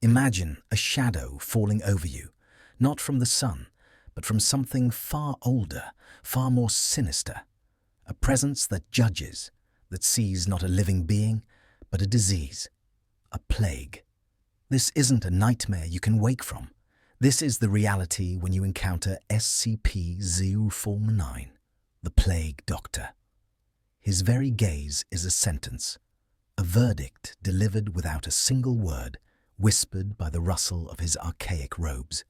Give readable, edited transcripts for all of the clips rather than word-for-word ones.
Imagine a shadow falling over you, not from the sun, but from something far older, far more sinister. A presence that judges, that sees not a living being, but a disease, a plague. This isn't a nightmare you can wake from. This is the reality when you encounter SCP-049, the Plague Doctor. His very gaze is a sentence, a verdict delivered without a single word, whispered by the rustle of his archaic robes.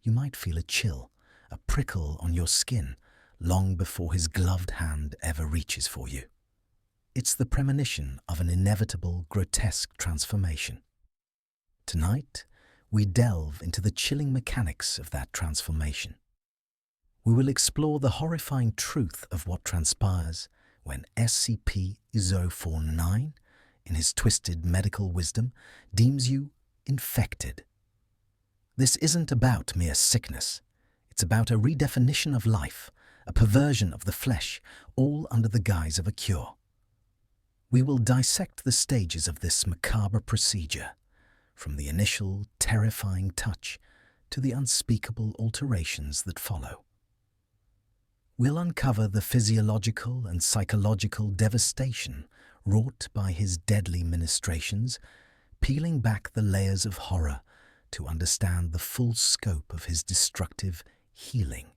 You might feel a chill, a prickle on your skin, long before his gloved hand ever reaches for you. It's the premonition of an inevitable, grotesque transformation. Tonight, we delve into the chilling mechanics of that transformation. We will explore the horrifying truth of what transpires when SCP-049, in his twisted medical wisdom, deems you infected. This isn't about mere sickness. It's about a redefinition of life, a perversion of the flesh, all under the guise of a cure. We will dissect the stages of this macabre procedure, from the initial terrifying touch to the unspeakable alterations that follow. We'll uncover the physiological and psychological devastation wrought by his deadly ministrations, peeling back the layers of horror to understand the full scope of his destructive healing.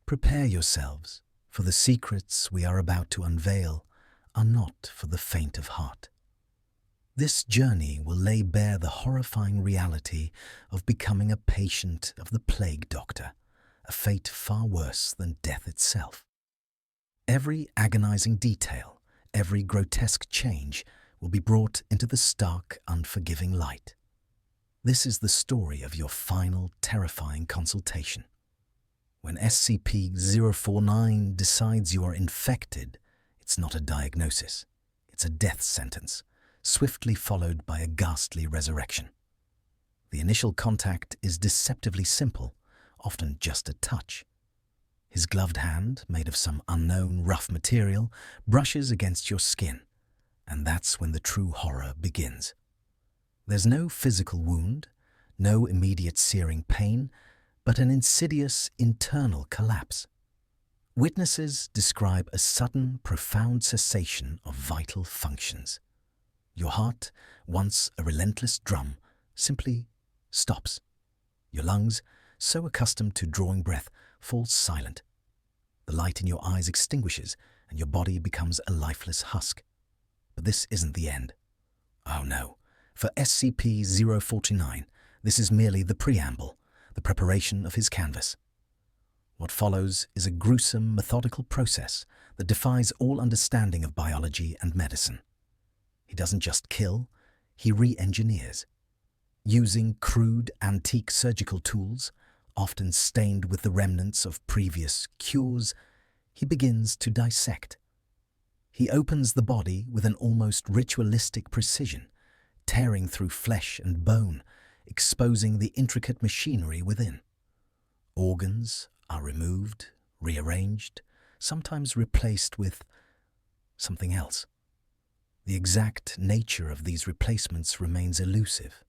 Prepare yourselves, for the secrets we are about to unveil are not for the faint of heart. This journey will lay bare the horrifying reality of becoming a patient of the Plague Doctor, a fate far worse than death itself. Every agonizing detail, every grotesque change will be brought into the stark, unforgiving light. This is the story of your final, terrifying consultation. When SCP-049 decides you are infected, it's not a diagnosis. It's a death sentence, swiftly followed by a ghastly resurrection. The initial contact is deceptively simple, often just a touch. His gloved hand, made of some unknown rough material, brushes against your skin, and that's when the true horror begins. There's no physical wound, no immediate searing pain, but an insidious internal collapse. Witnesses describe a sudden, profound cessation of vital functions. Your heart, once a relentless drum, simply stops. Your lungs, so accustomed to drawing breath, fall silent. The light in your eyes extinguishes, and your body becomes a lifeless husk. But this isn't the end. Oh no, for SCP-049, this is merely the preamble, the preparation of his canvas. What follows is a gruesome, methodical process that defies all understanding of biology and medicine. He doesn't just kill, he re-engineers. Using crude, antique surgical tools, often stained with the remnants of previous cures, he begins to dissect. He opens the body with an almost ritualistic precision, tearing through flesh and bone, exposing the intricate machinery within. Organs are removed, rearranged, sometimes replaced with something else. The exact nature of these replacements remains elusive,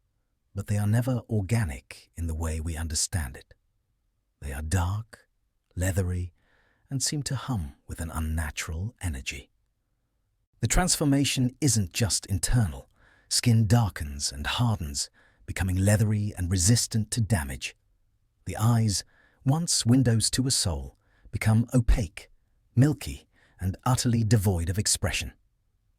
but they are never organic in the way we understand it. They are dark, leathery, and seem to hum with an unnatural energy. The transformation isn't just internal. Skin darkens and hardens, becoming leathery and resistant to damage. The eyes, once windows to a soul, become opaque, milky, and utterly devoid of expression.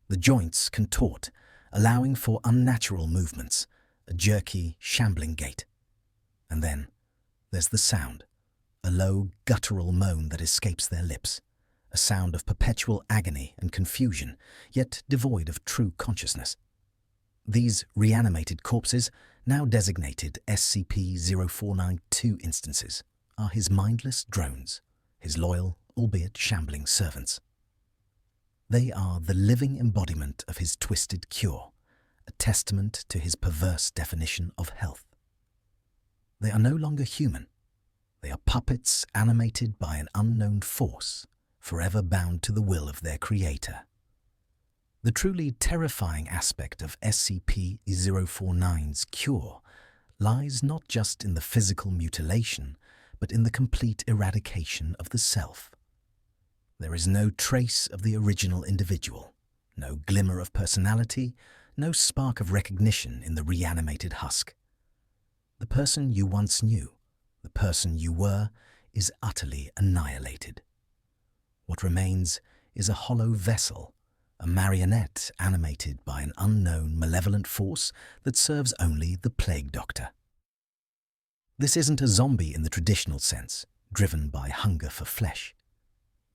The joints contort, allowing for unnatural movements, a jerky, shambling gait. And then there's the sound, a low, guttural moan that escapes their lips, a sound of perpetual agony and confusion, yet devoid of true consciousness. These reanimated corpses, now designated SCP-049-2 instances, are his mindless drones, his loyal, albeit shambling servants. They are the living embodiment of his twisted cure, a testament to his perverse definition of health. They are no longer human. They are puppets animated by an unknown force, forever bound to the will of their creator. The truly terrifying aspect of SCP-049's cure lies not just in the physical mutilation, but in the complete eradication of the self. There is no trace of the original individual, no glimmer of personality, no spark of recognition in the reanimated husk. The person you once knew, the person you were, is utterly annihilated. What remains is a hollow vessel, a marionette animated by an unknown malevolent force that serves only the Plague Doctor. This isn't a zombie in the traditional sense, driven by hunger for flesh.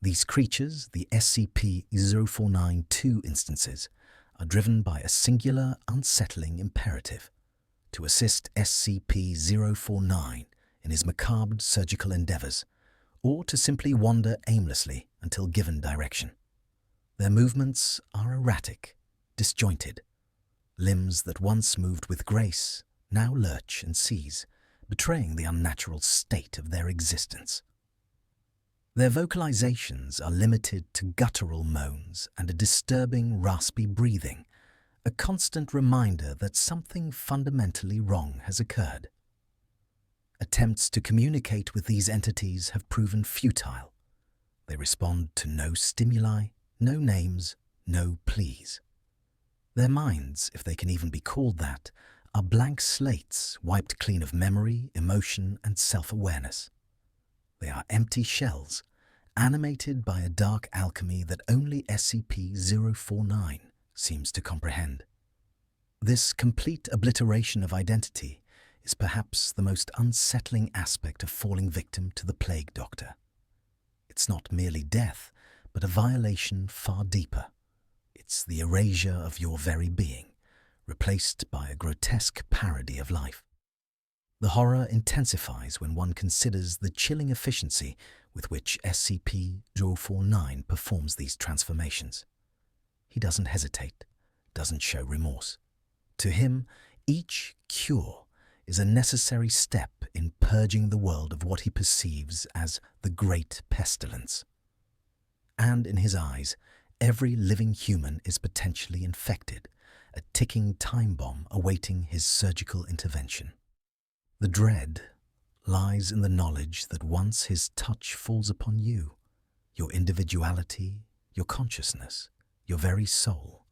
These creatures, the SCP-049-2 instances, are driven by a singular, unsettling imperative: to assist SCP-049 in his macabre surgical endeavors, or to simply wander aimlessly until given direction. Their movements are erratic, disjointed. Limbs that once moved with grace now lurch and seize, betraying the unnatural state of their existence. Their vocalizations are limited to guttural moans and a disturbing, raspy breathing, a constant reminder that something fundamentally wrong has occurred. Attempts to communicate with these entities have proven futile. They respond to no stimuli, no names, no pleas. Their minds, if they can even be called that, are blank slates wiped clean of memory, emotion, and self-awareness. They are empty shells, animated by a dark alchemy that only SCP-049 seems to comprehend. This complete obliteration of identity is perhaps the most unsettling aspect of falling victim to the Plague Doctor. It's not merely death, but a violation far deeper. It's the erasure of your very being, replaced by a grotesque parody of life. The horror intensifies when one considers the chilling efficiency with which SCP-049 performs these transformations. He doesn't hesitate, doesn't show remorse. To him, each cure is a necessary step in purging the world of what he perceives as the Great Pestilence. And in his eyes, every living human is potentially infected, a ticking time bomb awaiting his surgical intervention. The dread lies in the knowledge that once his touch falls upon you, your individuality, your consciousness, your very soul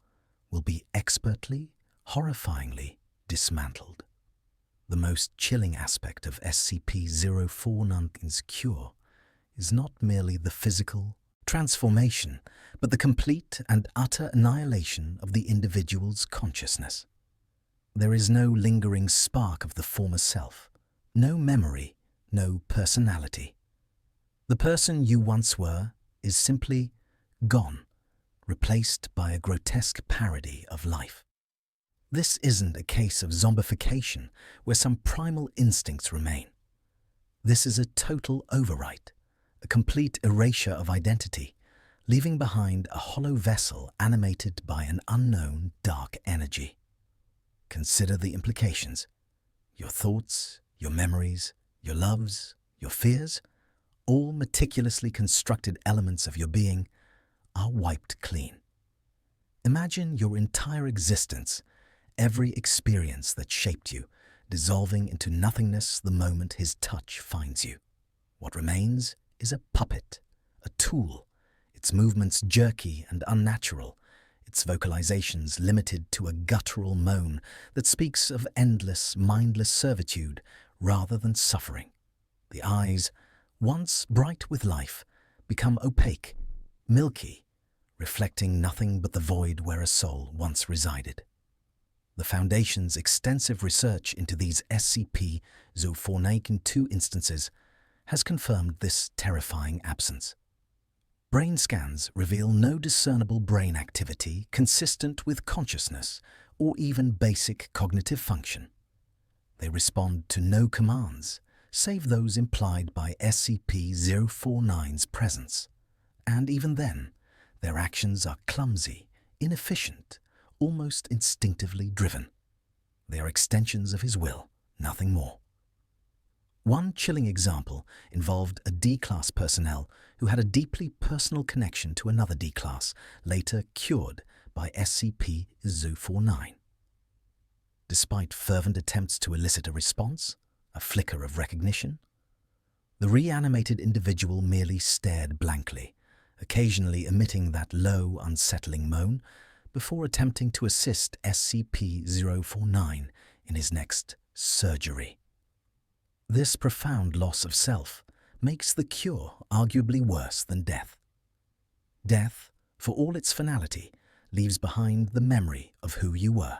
will be expertly, horrifyingly dismantled. The most chilling aspect of SCP-049's cure is not merely the physical transformation, but the complete and utter annihilation of the individual's consciousness. There is no lingering spark of the former self, no memory, no personality. The person you once were is simply gone, replaced by a grotesque parody of life. This isn't a case of zombification where some primal instincts remain. This is a total overwrite, a complete erasure of identity, leaving behind a hollow vessel animated by an unknown dark energy. Consider the implications. Your thoughts, your memories, your loves, your fears, all meticulously constructed elements of your being, are wiped clean. Imagine your entire existence, every experience that shaped you, dissolving into nothingness the moment his touch finds you. What remains is a puppet, a tool, its movements jerky and unnatural, its vocalizations limited to a guttural moan that speaks of endless, mindless servitude rather than suffering. The eyes, once bright with life, become opaque, milky, reflecting nothing but the void where a soul once resided. The Foundation's extensive research into these SCP-049-2 instances has confirmed this terrifying absence. Brain scans reveal no discernible brain activity consistent with consciousness or even basic cognitive function. They respond to no commands, save those implied by SCP-049's presence. And even then, their actions are clumsy, inefficient, almost instinctively driven. They are extensions of his will, nothing more. One chilling example involved a D-Class personnel who had a deeply personal connection to another D-Class, later cured by SCP-049. Despite fervent attempts to elicit a response, a flicker of recognition, the reanimated individual merely stared blankly, occasionally emitting that low, unsettling moan before attempting to assist SCP-049 in his next surgery. This profound loss of self makes the cure arguably worse than death. Death, for all its finality, leaves behind the memory of who you were.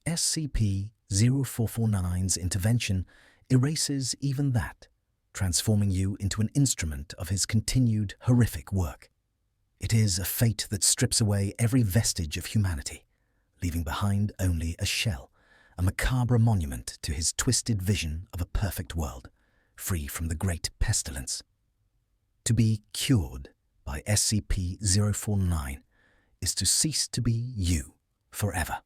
SCP-0449's intervention erases even that, transforming you into an instrument of his continued horrific work. It is a fate that strips away every vestige of humanity, leaving behind only a shell, a macabre monument to his twisted vision of a perfect world, free from the great pestilence. To be cured by SCP-049 is to cease to be you forever.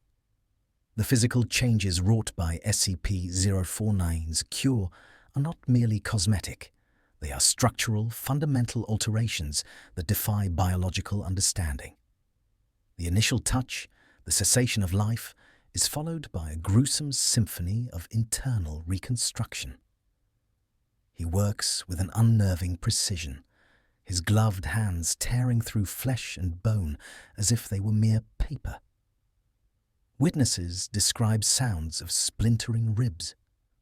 The physical changes wrought by SCP-049's cure are not merely cosmetic. They are structural, fundamental alterations that defy biological understanding. The initial touch, the cessation of life, is followed by a gruesome symphony of internal reconstruction. He works with an unnerving precision, his gloved hands tearing through flesh and bone as if they were mere paper. Witnesses describe sounds of splintering ribs,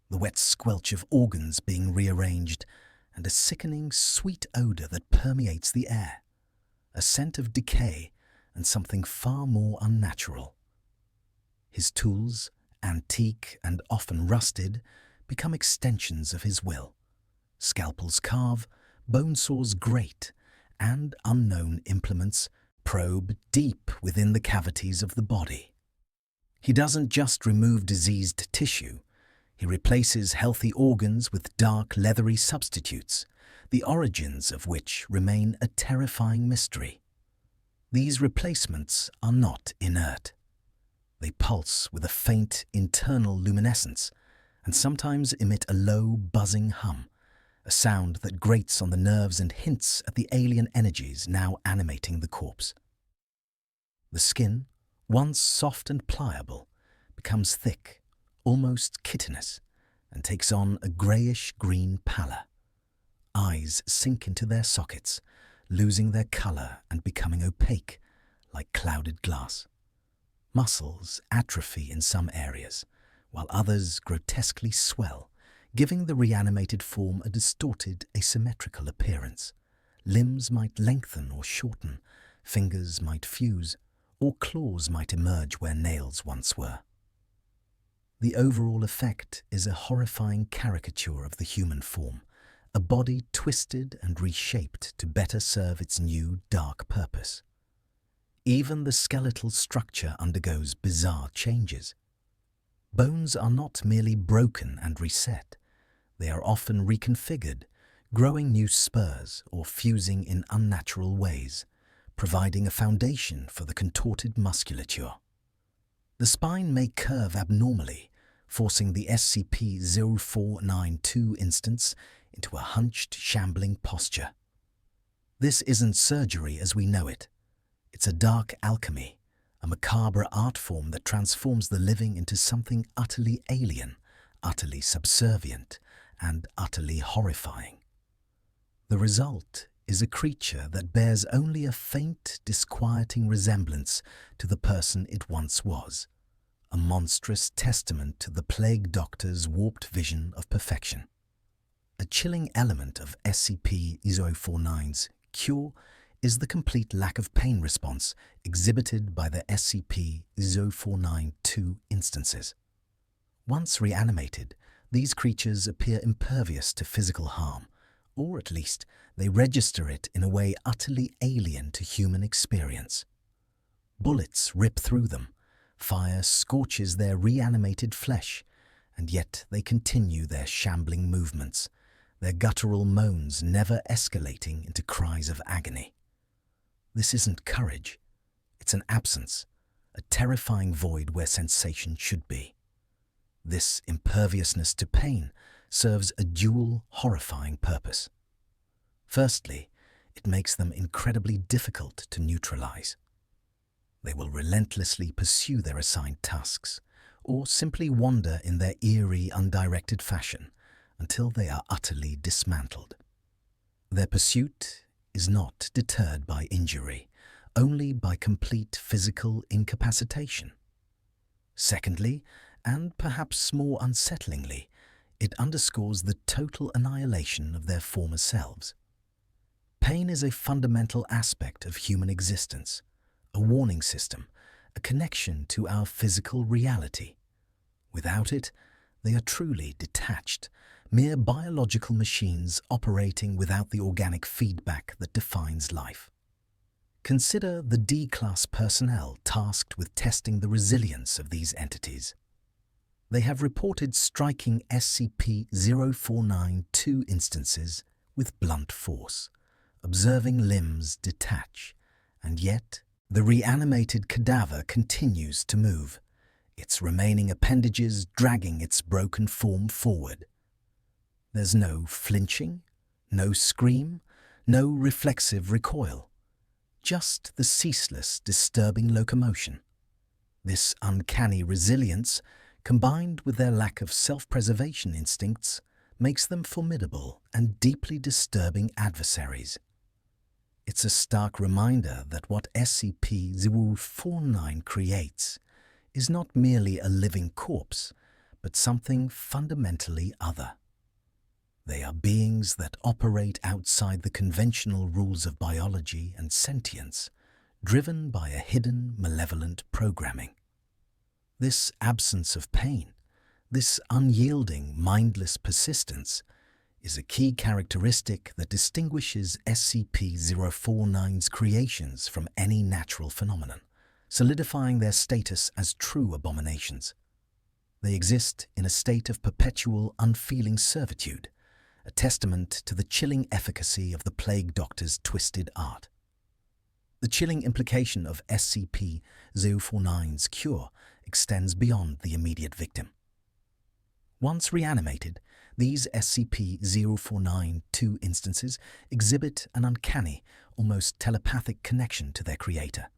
the wet squelch of organs being rearranged, and a sickening, sweet odor that permeates the air, a scent of decay and something far more unnatural. His tools, antique and often rusted, become extensions of his will. Scalpels carve, bone saws grate, and unknown implements probe deep within the cavities of the body. He doesn't just remove diseased tissue, he replaces healthy organs with dark, leathery substitutes, the origins of which remain a terrifying mystery. These replacements are not inert. They pulse with a faint internal luminescence and sometimes emit a low, buzzing hum, a sound that grates on the nerves and hints at the alien energies now animating the corpse. The skin, once soft and pliable, becomes thick, almost chitinous, and takes on a greyish-green pallor. Eyes sink into their sockets, losing their colour and becoming opaque, like clouded glass. Muscles atrophy in some areas, while others grotesquely swell, giving the reanimated form a distorted, asymmetrical appearance. Limbs might lengthen or shorten, fingers might fuse, or claws might emerge where nails once were. The overall effect is a horrifying caricature of the human form, a body twisted and reshaped to better serve its new, dark purpose. Even the skeletal structure undergoes bizarre changes. Bones are not merely broken and reset. They are often reconfigured, growing new spurs or fusing in unnatural ways, providing a foundation for the contorted musculature. The spine may curve abnormally, forcing the SCP-0492 instance into a hunched, shambling posture. This isn't surgery as we know it. It's a dark alchemy, a macabre art form that transforms the living into something utterly alien, utterly subservient, and utterly horrifying. The result is a creature that bears only a faint, disquieting resemblance to the person it once was, a monstrous testament to the plague doctor's warped vision of perfection. A chilling element of SCP-049's cure is the complete lack of pain response exhibited by the SCP-049-2 instances. Once reanimated, these creatures appear impervious to physical harm, or at least they register it in a way utterly alien to human experience. Bullets rip through them, fire scorches their reanimated flesh, and yet they continue their shambling movements, their guttural moans never escalating into cries of agony. This isn't courage, it's an absence, a terrifying void where sensation should be. This imperviousness to pain serves a dual, horrifying purpose. Firstly, it makes them incredibly difficult to neutralize. They will relentlessly pursue their assigned tasks, or simply wander in their eerie, undirected fashion until they are utterly dismantled. Their pursuit is not deterred by injury, only by complete physical incapacitation. Secondly, and perhaps more unsettlingly, it underscores the total annihilation of their former selves. Pain is a fundamental aspect of human existence, a warning system, a connection to our physical reality. Without it, they are truly detached, mere biological machines operating without the organic feedback that defines life. Consider the D-class personnel tasked with testing the resilience of these entities. They have reported striking SCP-049-2 instances with blunt force, observing limbs detach, and yet the reanimated cadaver continues to move, its remaining appendages dragging its broken form forward. There's no flinching, no scream, no reflexive recoil, just the ceaseless, disturbing locomotion. This uncanny resilience, combined with their lack of self-preservation instincts, makes them formidable and deeply disturbing adversaries. It's a stark reminder that what SCP-049 creates is not merely a living corpse, but something fundamentally other. They are beings that operate outside the conventional rules of biology and sentience, driven by a hidden, malevolent programming. This absence of pain, this unyielding, mindless persistence, is a key characteristic that distinguishes SCP-049's creations from any natural phenomenon, solidifying their status as true abominations. They exist in a state of perpetual, unfeeling servitude, a testament to the chilling efficacy of the Plague Doctor's twisted art. The chilling implication of SCP-049's cure extends beyond the immediate victim. Once reanimated, these SCP-049-2 instances exhibit an uncanny, almost telepathic connection to their creator.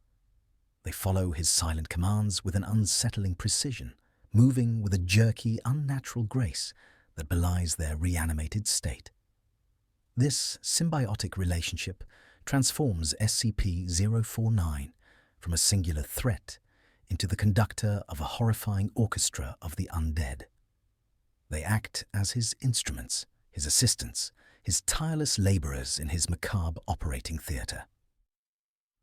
They follow his silent commands with an unsettling precision, moving with a jerky, unnatural grace that belies their reanimated state. This symbiotic relationship transforms SCP-049 from a singular threat into the conductor of a horrifying orchestra of the undead. They act as his instruments, his assistants, his tireless laborers in his macabre operating theatre.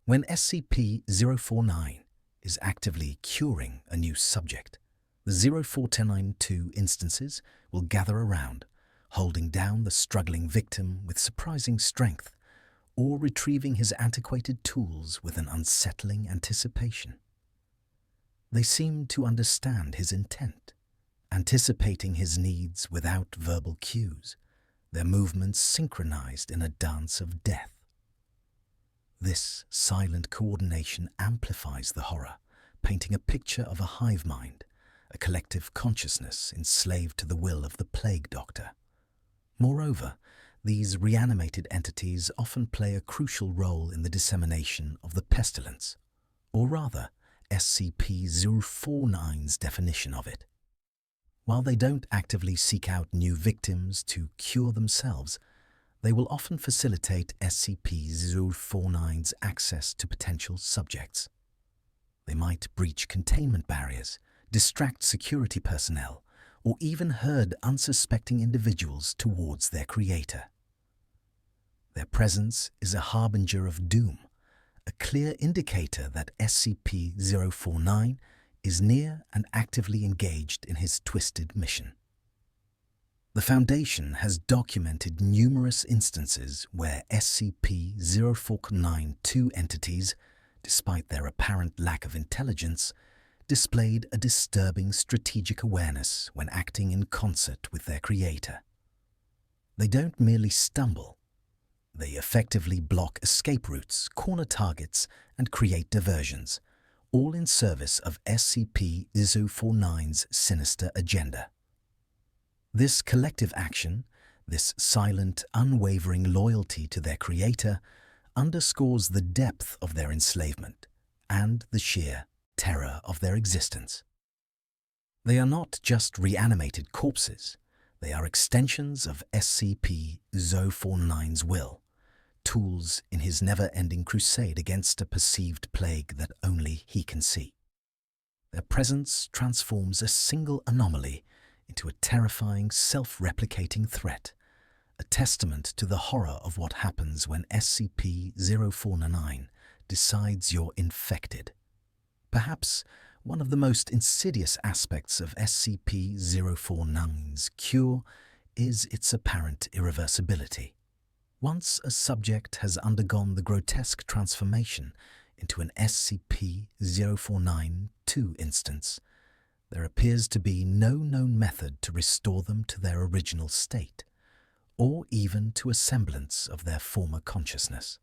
When SCP-049 is actively curing a new subject, the 049-2 instances will gather around, holding down the struggling victim with surprising strength, or retrieving his antiquated tools with an unsettling anticipation. They seem to understand his intent, anticipating his needs without verbal cues, their movements synchronized in a dance of death. This silent coordination amplifies the horror, painting a picture of a hive mind, a collective consciousness enslaved to the will of the Plague Doctor. Moreover, these reanimated entities often play a crucial role in the dissemination of the pestilence, or rather, SCP-049's definition of it. While they don't actively seek out new victims to cure themselves, they will often facilitate SCP-049's access to potential subjects. They might breach containment barriers, distract security personnel, or even herd unsuspecting individuals towards their creator. Their presence is a harbinger of doom, a clear indicator that SCP-049 is near and actively engaged in his twisted mission. The Foundation has documented numerous instances where SCP-049-2 entities, despite their apparent lack of intelligence, displayed a disturbing strategic awareness when acting in concert with their creator. They don't merely stumble. They effectively block escape routes, corner targets, and create diversions, all in service of SCP-049's sinister agenda. This collective action, this silent, unwavering loyalty to their creator, underscores the depth of their enslavement and the sheer terror of their existence. They are not just reanimated corpses, they are extensions of SCP-049's will, tools in his never-ending crusade against a perceived plague that only he can see. Their presence transforms a single anomaly into a terrifying, self-replicating threat, a testament to the horror of what happens when SCP-049 decides you're infected. Perhaps one of the most insidious aspects of SCP-049's cure is its apparent irreversibility. Once a subject has undergone the grotesque transformation into an SCP-049-2 instance, there appears to be no known method to restore them to their original state, or even to a semblance of their former consciousness.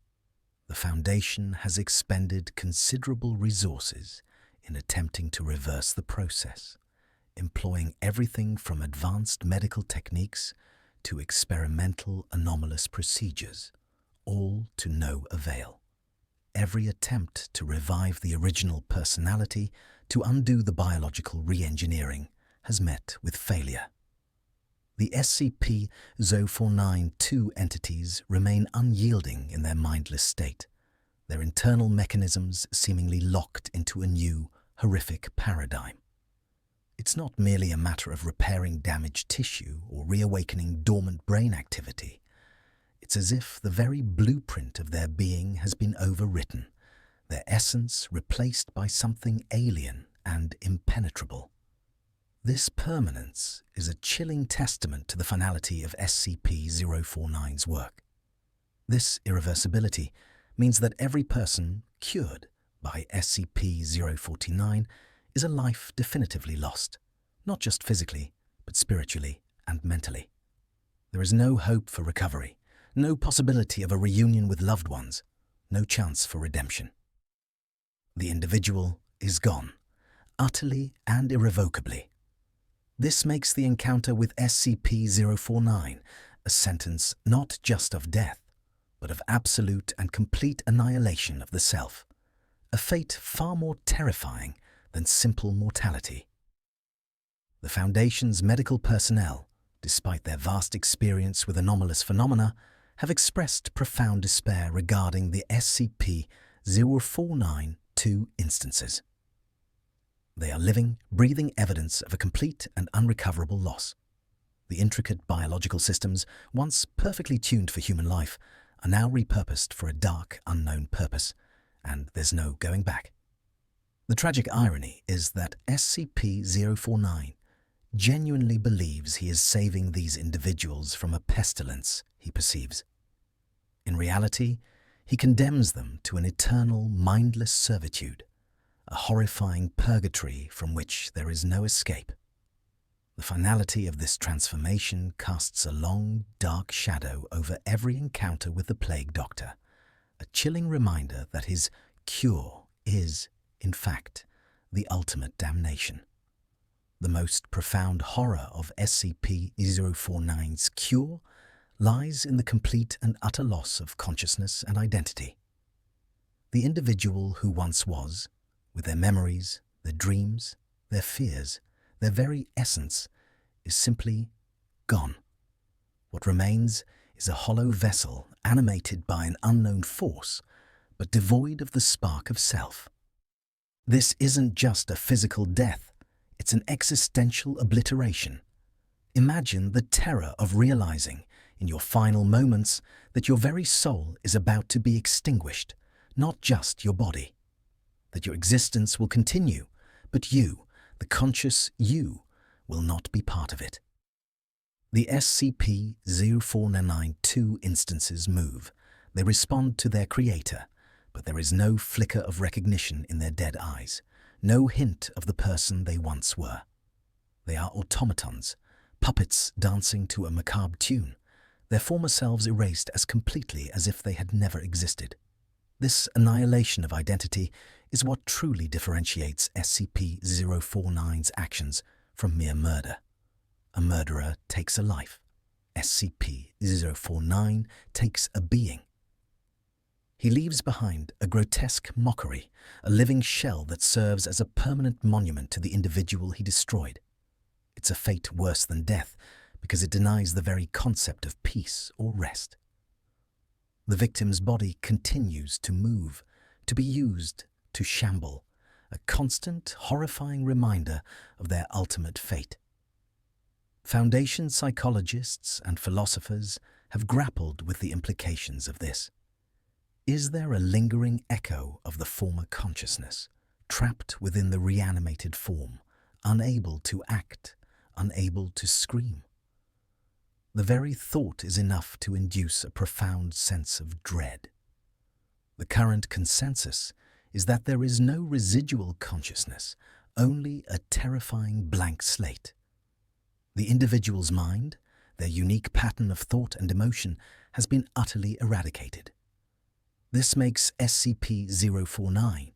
The Foundation has expended considerable resources in attempting to reverse the process, employing everything from advanced medical techniques to experimental anomalous procedures, all to no avail. Every attempt to revive the original personality, to undo the biological re-engineering, has met with failure. The SCP-049-2 entities remain unyielding in their mindless state, their internal mechanisms seemingly locked into a new, horrific paradigm. It's not merely a matter of repairing damaged tissue or reawakening dormant brain activity. It's as if the very blueprint of their being has been overwritten, their essence replaced by something alien and impenetrable. This permanence is a chilling testament to the finality of SCP-049's work. This irreversibility means that every person cured by SCP-049 is a life definitively lost, not just physically, but spiritually and mentally. There is no hope for recovery, no possibility of a reunion with loved ones, no chance for redemption. The individual is gone, utterly and irrevocably. This makes the encounter with SCP-049 a sentence not just of death, but of absolute and complete annihilation of the self, a fate far more terrifying than simple mortality. The Foundation's medical personnel, despite their vast experience with anomalous phenomena, have expressed profound despair regarding the SCP-049-2 instances. They are living, breathing evidence of a complete and unrecoverable loss. The intricate biological systems, once perfectly tuned for human life, are now repurposed for a dark, unknown purpose, and there's no going back. The tragic irony is that SCP-049 genuinely believes he is saving these individuals from a pestilence he perceives. In reality, he condemns them to an eternal, mindless servitude, a horrifying purgatory from which there is no escape. The finality of this transformation casts a long, dark shadow over every encounter with the Plague Doctor, a chilling reminder that his cure is, in fact, the ultimate damnation. The most profound horror of SCP-049's cure lies in the complete and utter loss of consciousness and identity. The individual who once was, with their memories, their dreams, their fears, their very essence, is simply gone. What remains is a hollow vessel animated by an unknown force, but devoid of the spark of self. This isn't just a physical death, it's an existential obliteration. Imagine the terror of realizing, in your final moments, that your very soul is about to be extinguished, not just your body. That your existence will continue, but you, the conscious you, will not be part of it. The SCP-049-2 instances move. They respond to their creator, but there is no flicker of recognition in their dead eyes, no hint of the person they once were. They are automatons, puppets dancing to a macabre tune, their former selves erased as completely as if they had never existed. This annihilation of identity is what truly differentiates SCP-049's actions from mere murder. A murderer takes a life. SCP-049 takes a being. He leaves behind a grotesque mockery, a living shell that serves as a permanent monument to the individual he destroyed. It's a fate worse than death because it denies the very concept of peace or rest. The victim's body continues to move, to be used, to shamble, a constant, horrifying reminder of their ultimate fate. Foundation psychologists and philosophers have grappled with the implications of this. Is there a lingering echo of the former consciousness, trapped within the reanimated form, unable to act, unable to scream? The very thought is enough to induce a profound sense of dread. The current consensus is that there is no residual consciousness, only a terrifying blank slate. The individual's mind, their unique pattern of thought and emotion, has been utterly eradicated. This makes SCP-049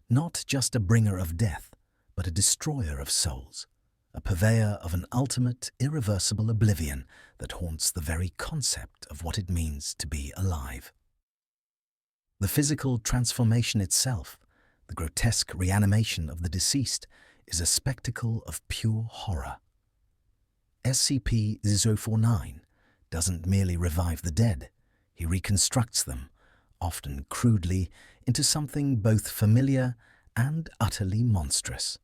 not just a bringer of death, but a destroyer of souls, a purveyor of an ultimate, irreversible oblivion that haunts the very concept of what it means to be alive. The physical transformation itself, the grotesque reanimation of the deceased, is a spectacle of pure horror. SCP-049 doesn't merely revive the dead, he reconstructs them, often crudely, into something both familiar and utterly monstrous.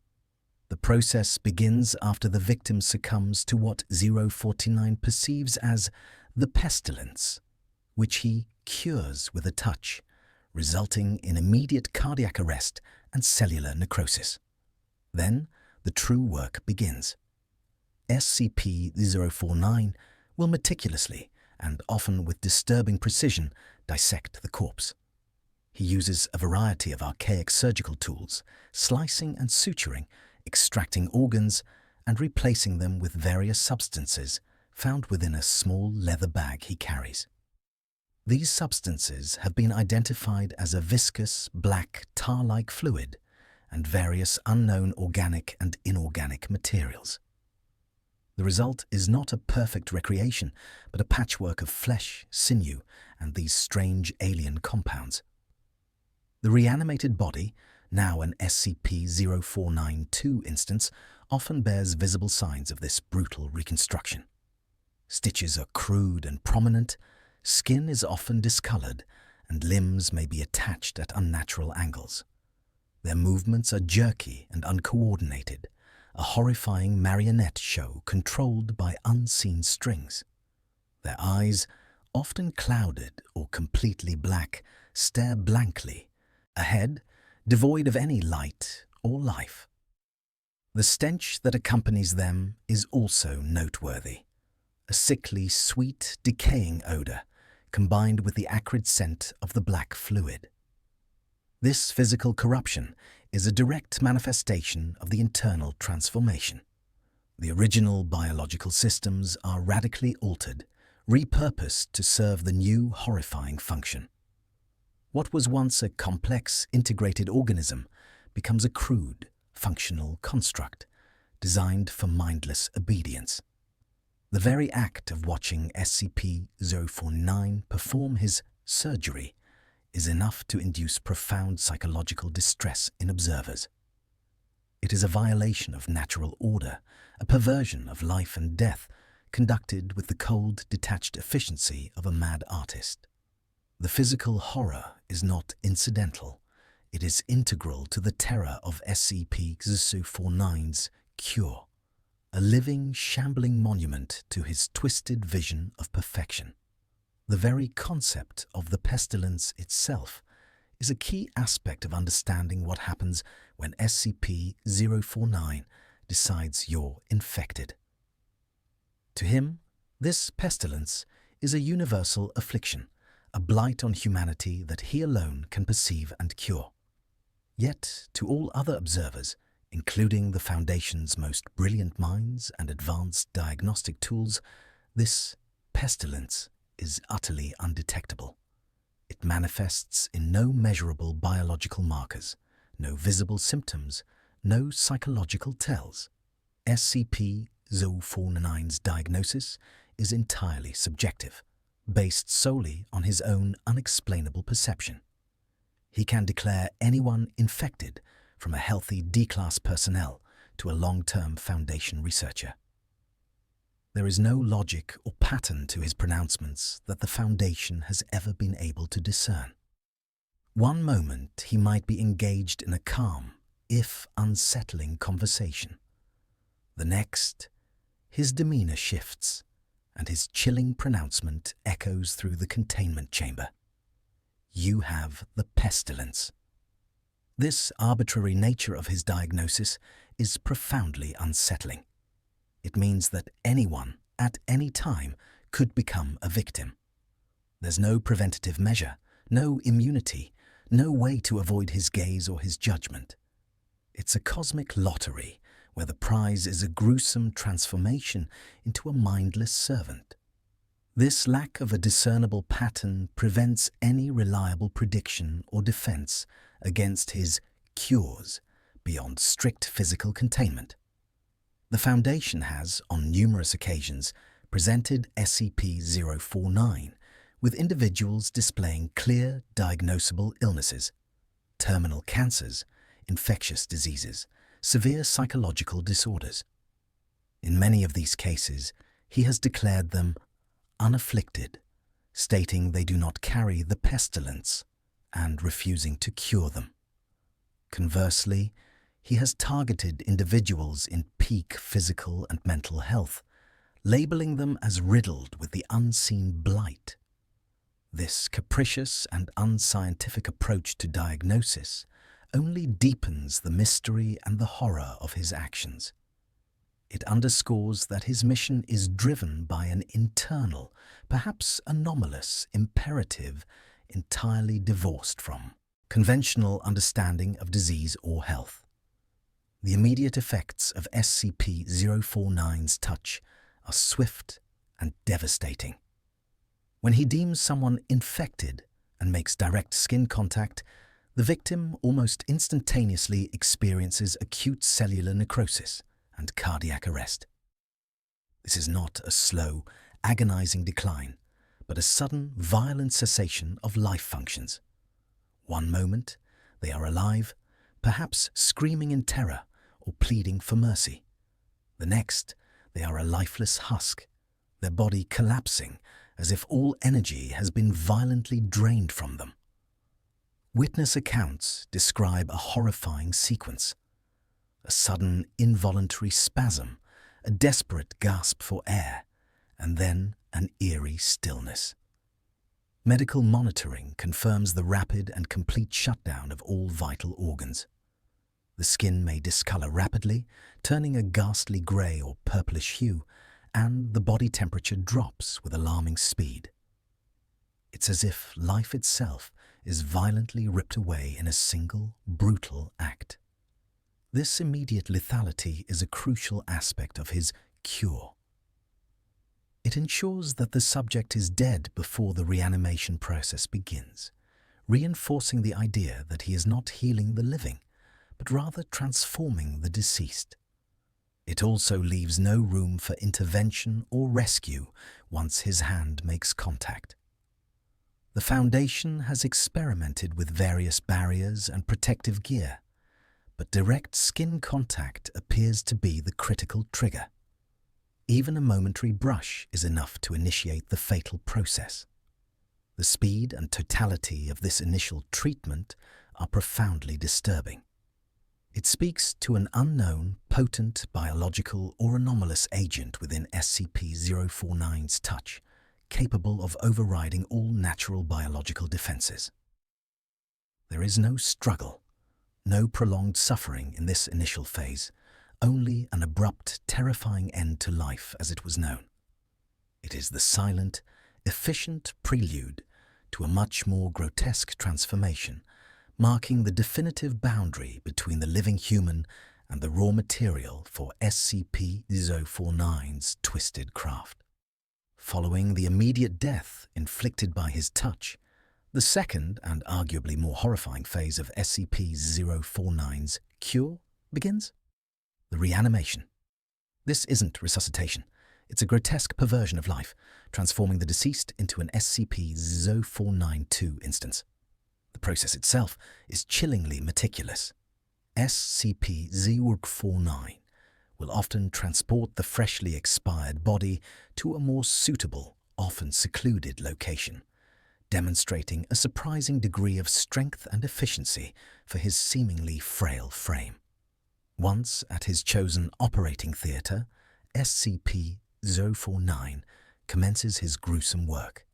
The process begins after the victim succumbs to what 049 perceives as the pestilence, which he cures with a touch, resulting in immediate cardiac arrest and cellular necrosis. Then the true work begins. SCP-049 will meticulously, and often with disturbing precision, dissect the corpse. He uses a variety of archaic surgical tools, slicing and suturing, extracting organs, and replacing them with various substances found within a small leather bag he carries. These substances have been identified as a viscous, black, tar-like fluid and various unknown organic and inorganic materials. The result is not a perfect recreation, but a patchwork of flesh, sinew, and these strange alien compounds. The reanimated body, now an SCP-049-2 instance, often bears visible signs of this brutal reconstruction. Stitches are crude and prominent, skin is often discolored, and limbs may be attached at unnatural angles. Their movements are jerky and uncoordinated, a horrifying marionette show controlled by unseen strings. Their eyes, often clouded or completely black, stare blankly, a head devoid of any light or life. The stench that accompanies them is also noteworthy, a sickly, sweet, decaying odor, combined with the acrid scent of the black fluid. This physical corruption is a direct manifestation of the internal transformation. The original biological systems are radically altered, repurposed to serve the new horrifying function. What was once a complex, integrated organism becomes a crude, functional construct designed for mindless obedience. The very act of watching SCP-049 perform his surgery is enough to induce profound psychological distress in observers. It is a violation of natural order, a perversion of life and death, conducted with the cold, detached efficiency of a mad artist. The physical horror is not incidental. It is integral to the terror of SCP-049's cure, a living, shambling monument to his twisted vision of perfection. The very concept of the pestilence itself is a key aspect of understanding what happens when SCP-049 decides you're infected. To him, this pestilence is a universal affliction, a blight on humanity that he alone can perceive and cure. Yet, to all other observers, including the Foundation's most brilliant minds and advanced diagnostic tools, this pestilence is utterly undetectable. It manifests in no measurable biological markers, no visible symptoms, no psychological tells. SCP-049's diagnosis is entirely subjective. based solely on his own unexplainable perception. He can declare anyone infected, from a healthy D-class personnel to a long-term Foundation researcher. There is no logic or pattern to his pronouncements that the Foundation has ever been able to discern. One moment he might be engaged in a calm, if unsettling conversation. The next, his demeanor shifts, and his chilling pronouncement echoes through the containment chamber. You have the pestilence. This arbitrary nature of his diagnosis is profoundly unsettling. It means that anyone, at any time, could become a victim. There's no preventative measure, no immunity, no way to avoid his gaze or his judgment. It's a cosmic lottery where the prize is a gruesome transformation into a mindless servant. This lack of a discernible pattern prevents any reliable prediction or defense against his cures beyond strict physical containment. The Foundation has, on numerous occasions, presented SCP-049 with individuals displaying clear, diagnosable illnesses, terminal cancers, infectious diseases, severe psychological disorders. In many of these cases, he has declared them unafflicted, stating they do not carry the pestilence and refusing to cure them. Conversely, he has targeted individuals in peak physical and mental health, labeling them as riddled with the unseen blight. This capricious and unscientific approach to diagnosis only deepens the mystery and the horror of his actions. It underscores that his mission is driven by an internal, perhaps anomalous, imperative entirely divorced from conventional understanding of disease or health. The immediate effects of SCP-049's touch are swift and devastating. When he deems someone infected and makes direct skin contact, the victim almost instantaneously experiences acute cellular necrosis and cardiac arrest. This is not a slow, agonizing decline, but a sudden, violent cessation of life functions. One moment, they are alive, perhaps screaming in terror or pleading for mercy. The next, they are a lifeless husk, their body collapsing as if all energy has been violently drained from them. Witness accounts describe a horrifying sequence. A sudden, involuntary spasm, a desperate gasp for air, and then an eerie stillness. Medical monitoring confirms the rapid and complete shutdown of all vital organs. The skin may discolor rapidly, turning a ghastly grey or purplish hue, and the body temperature drops with alarming speed. It's as if life itself is violently ripped away in a single, brutal act. This immediate lethality is a crucial aspect of his cure. It ensures that the subject is dead before the reanimation process begins, reinforcing the idea that he is not healing the living, but rather transforming the deceased. It also leaves no room for intervention or rescue once his hand makes contact. The Foundation has experimented with various barriers and protective gear, but direct skin contact appears to be the critical trigger. Even a momentary brush is enough to initiate the fatal process. The speed and totality of this initial treatment are profoundly disturbing. It speaks to an unknown, potent biological or anomalous agent within SCP-049's touch, capable of overriding all natural biological defenses. There is no struggle, no prolonged suffering in this initial phase, only an abrupt, terrifying end to life as it was known. It is the silent, efficient prelude to a much more grotesque transformation, marking the definitive boundary between the living human and the raw material for SCP-049's twisted craft. Following the immediate death inflicted by his touch, the second and arguably more horrifying phase of SCP-049's cure begins. The reanimation. This isn't resuscitation. It's a grotesque perversion of life, transforming the deceased into an SCP-049-2 instance. The process itself is chillingly meticulous. SCP-049 will often transport the freshly expired body to a more suitable, often secluded location, demonstrating a surprising degree of strength and efficiency for his seemingly frail frame. Once at his chosen operating theatre, SCP-049 commences his gruesome work.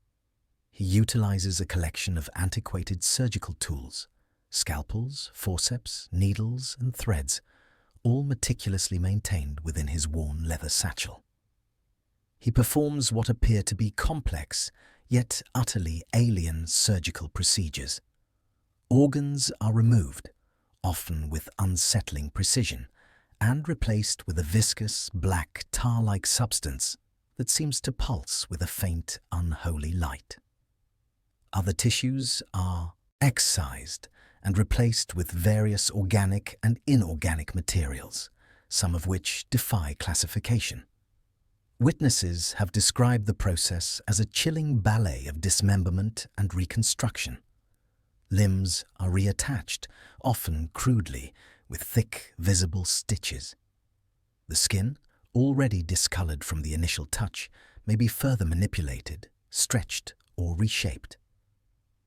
He utilizes a collection of antiquated surgical tools, scalpels, forceps, needles, and threads, all meticulously maintained within his worn leather satchel. He performs what appear to be complex, yet utterly alien surgical procedures. Organs are removed, often with unsettling precision, and replaced with a viscous, black, tar-like substance that seems to pulse with a faint, unholy light. Other tissues are excised and replaced with various organic and inorganic materials, some of which defy classification. Witnesses have described the process as a chilling ballet of dismemberment and reconstruction. Limbs are reattached, often crudely, with thick, visible stitches. The skin, already discolored from the initial touch, may be further manipulated, stretched, or reshaped.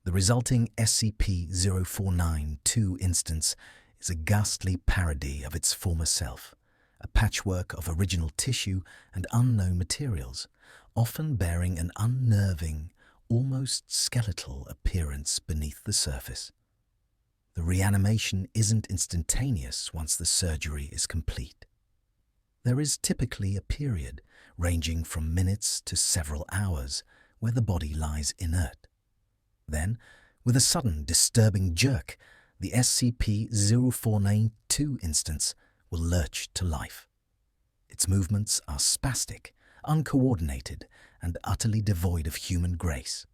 The resulting SCP-049-2 instance is a ghastly parody of its former self, a patchwork of original tissue and unknown materials, often bearing an unnerving, almost skeletal appearance beneath the surface. The reanimation isn't instantaneous once the surgery is complete. There is typically a period, ranging from minutes to several hours, where the body lies inert. Then, with a sudden, disturbing jerk, the SCP-049-2 instance will lurch to life. Its movements are spastic, uncoordinated, and utterly devoid of human grace.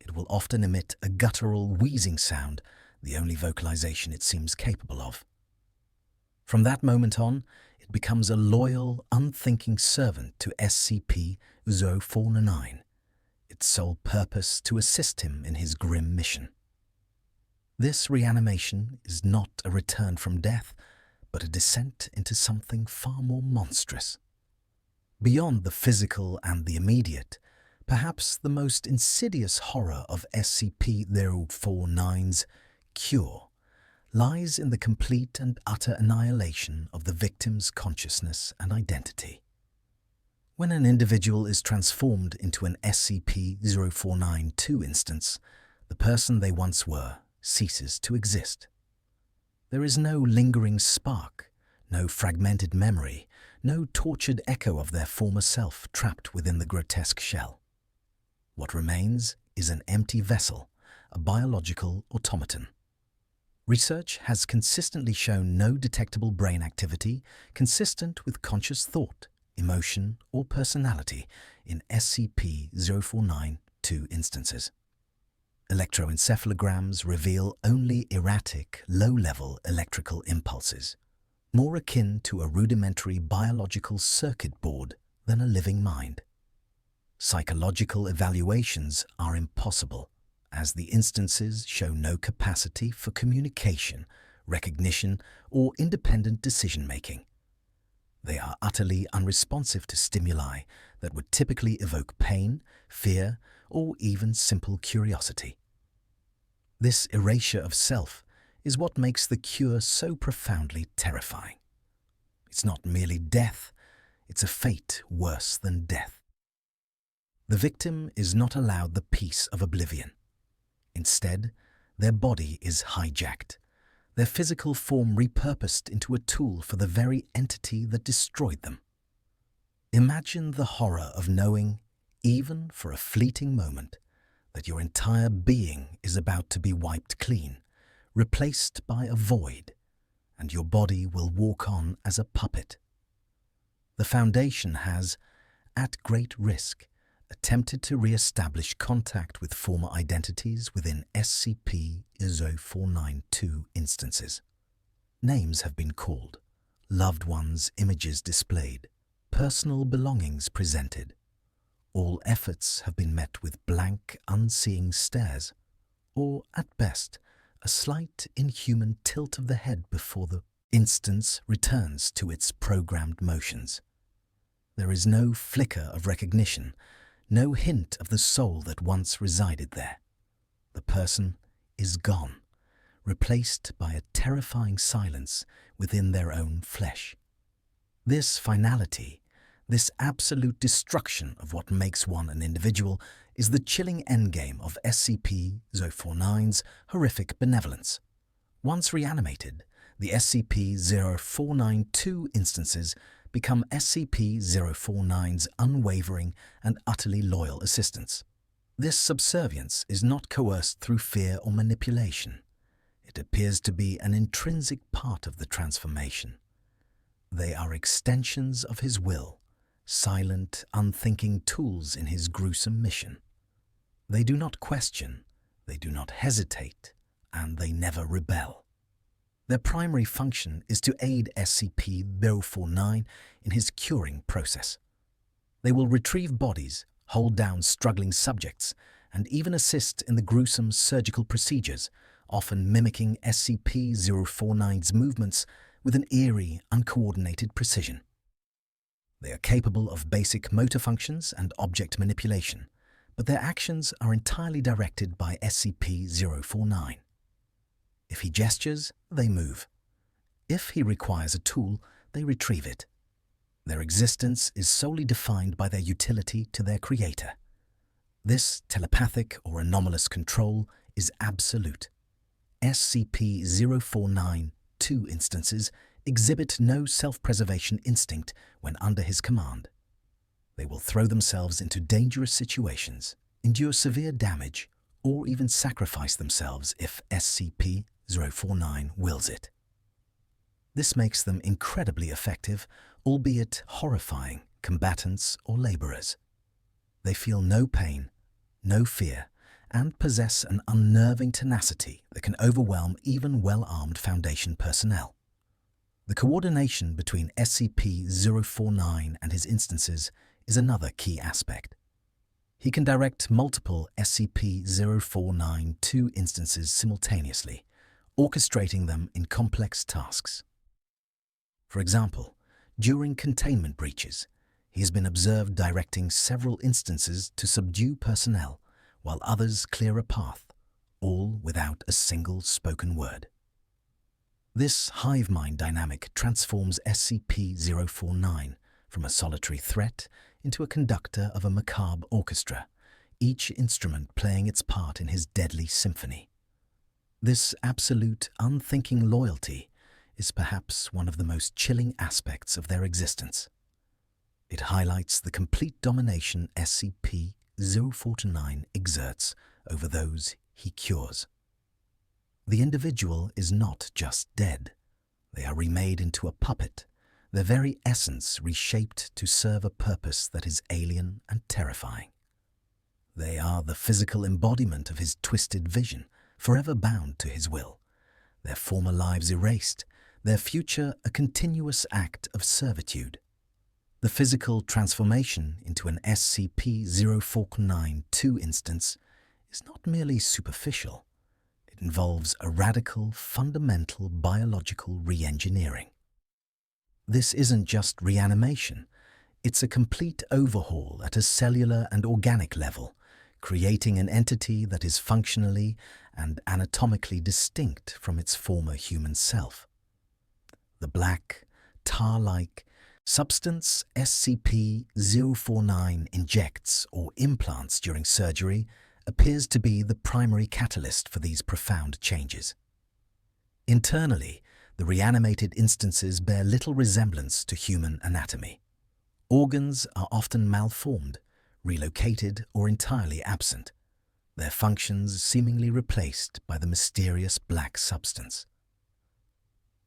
It will often emit a guttural wheezing sound, the only vocalization it seems capable of. From that moment on, it becomes a loyal, unthinking servant to SCP-049, its sole purpose to assist him in his grim mission. This reanimation is not a return from death, but a descent into something far more monstrous. Beyond the physical and the immediate, perhaps the most insidious horror of SCP-049's cure lies in the complete and utter annihilation of the victim's consciousness and identity. When an individual is transformed into an SCP-049-2 instance, the person they once were ceases to exist. There is no lingering spark, no fragmented memory, no tortured echo of their former self trapped within the grotesque shell. What remains is an empty vessel, a biological automaton. Research has consistently shown no detectable brain activity consistent with conscious thought, emotion, or personality in SCP-049-2 instances. Electroencephalograms reveal only erratic, low-level electrical impulses, more akin to a rudimentary biological circuit board than a living mind. Psychological evaluations are impossible, as the instances show no capacity for communication, recognition, or independent decision-making. They are utterly unresponsive to stimuli that would typically evoke pain, fear, or even simple curiosity. This erasure of self is what makes the cure so profoundly terrifying. It's not merely death, it's a fate worse than death. The victim is not allowed the peace of oblivion. Instead, their body is hijacked, their physical form repurposed into a tool for the very entity that destroyed them. Imagine the horror of knowing, even for a fleeting moment, that your entire being is about to be wiped clean, replaced by a void, and your body will walk on as a puppet. The Foundation has, at great risk, attempted to re-establish contact with former identities within SCP-049-2 instances. Names have been called, loved ones' images displayed, personal belongings presented. All efforts have been met with blank, unseeing stares, or, at best, a slight inhuman tilt of the head before the instance returns to its programmed motions. There is no flicker of recognition, no hint of the soul that once resided there. The person is gone, replaced by a terrifying silence within their own flesh. This finality, this absolute destruction of what makes one an individual, is the chilling endgame of SCP-049's horrific benevolence. Once reanimated, the SCP-049-2 instances become SCP-049's unwavering and utterly loyal assistants. This subservience is not coerced through fear or manipulation. It appears to be an intrinsic part of the transformation. They are extensions of his will, silent, unthinking tools in his gruesome mission. They do not question, they do not hesitate, and they never rebel. Their primary function is to aid SCP-049 in his curing process. They will retrieve bodies, hold down struggling subjects, and even assist in the gruesome surgical procedures, often mimicking SCP-049's movements with an eerie, uncoordinated precision. They are capable of basic motor functions and object manipulation, but their actions are entirely directed by SCP-049. If he gestures, they move. If he requires a tool, they retrieve it. Their existence is solely defined by their utility to their creator. This telepathic or anomalous control is absolute. SCP-049-2 instances exhibit no self-preservation instinct when under his command. They will throw themselves into dangerous situations, endure severe damage, or even sacrifice themselves if SCP-049 wills it. This makes them incredibly effective, albeit horrifying, combatants or laborers. They feel no pain, no fear, and possess an unnerving tenacity that can overwhelm even well-armed Foundation personnel. The coordination between SCP-049 and his instances is another key aspect. He can direct multiple SCP-049-2 instances simultaneously, orchestrating them in complex tasks. For example, during containment breaches, he has been observed directing several instances to subdue personnel, while others clear a path, all without a single spoken word. This hive mind dynamic transforms SCP-049 from a solitary threat into a conductor of a macabre orchestra, each instrument playing its part in his deadly symphony. This absolute, unthinking loyalty is perhaps one of the most chilling aspects of their existence. It highlights the complete domination SCP-049 exerts over those he cures. The individual is not just dead. They are remade into a puppet, their very essence reshaped to serve a purpose that is alien and terrifying. They are the physical embodiment of his twisted vision, forever bound to his will, their former lives erased, their future a continuous act of servitude. The physical transformation into an SCP-049-2 instance is not merely superficial. It involves a radical, fundamental biological re-engineering. This isn't just reanimation, it's a complete overhaul at a cellular and organic level, creating an entity that is functionally and anatomically distinct from its former human self. The black, tar-like substance SCP-049 injects or implants during surgery appears to be the primary catalyst for these profound changes. Internally, the reanimated instances bear little resemblance to human anatomy. Organs are often malformed, relocated, or entirely absent, their functions seemingly replaced by the mysterious black substance.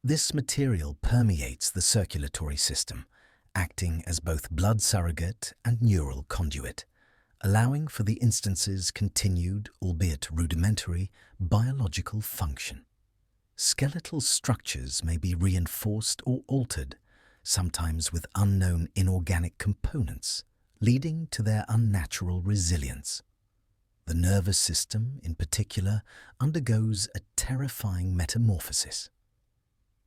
This material permeates the circulatory system, acting as both blood surrogate and neural conduit, allowing for the instance's continued, albeit rudimentary, biological function. Skeletal structures may be reinforced or altered, sometimes with unknown inorganic components, leading to their unnatural resilience. The nervous system, in particular, undergoes a terrifying metamorphosis.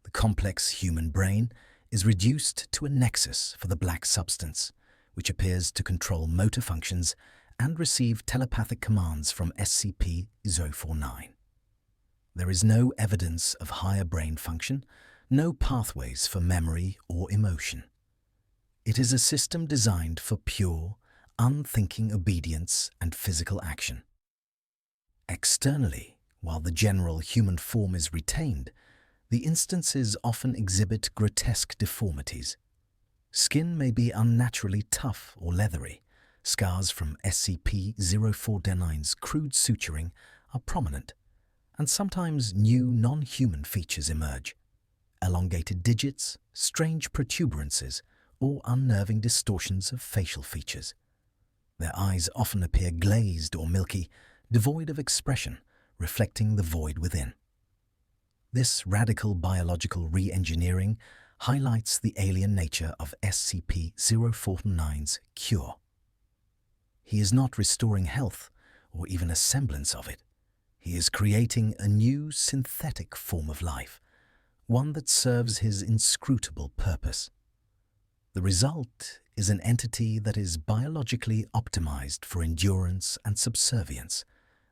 The complex human brain is reduced to a nexus for the black substance, which appears to control motor functions and receive telepathic commands from SCP-049. There is no evidence of higher brain function, no pathways for memory or emotion. It is a system designed for pure, unthinking obedience and physical action. Externally, while the general human form is retained, the instances often exhibit grotesque deformities. Skin may be unnaturally tough or leathery. Scars from SCP-049's crude suturing are prominent, and sometimes new non-human features emerge. Elongated digits, strange protuberances, or unnerving distortions of facial features. Their eyes often appear glazed or milky, devoid of expression, reflecting the void within. This radical biological re-engineering highlights the alien nature of SCP-049's cure. He is not restoring health, or even a semblance of it. He is creating a new synthetic form of life, one that serves his inscrutable purpose. The result is an entity that is biologically optimized for endurance and subservience,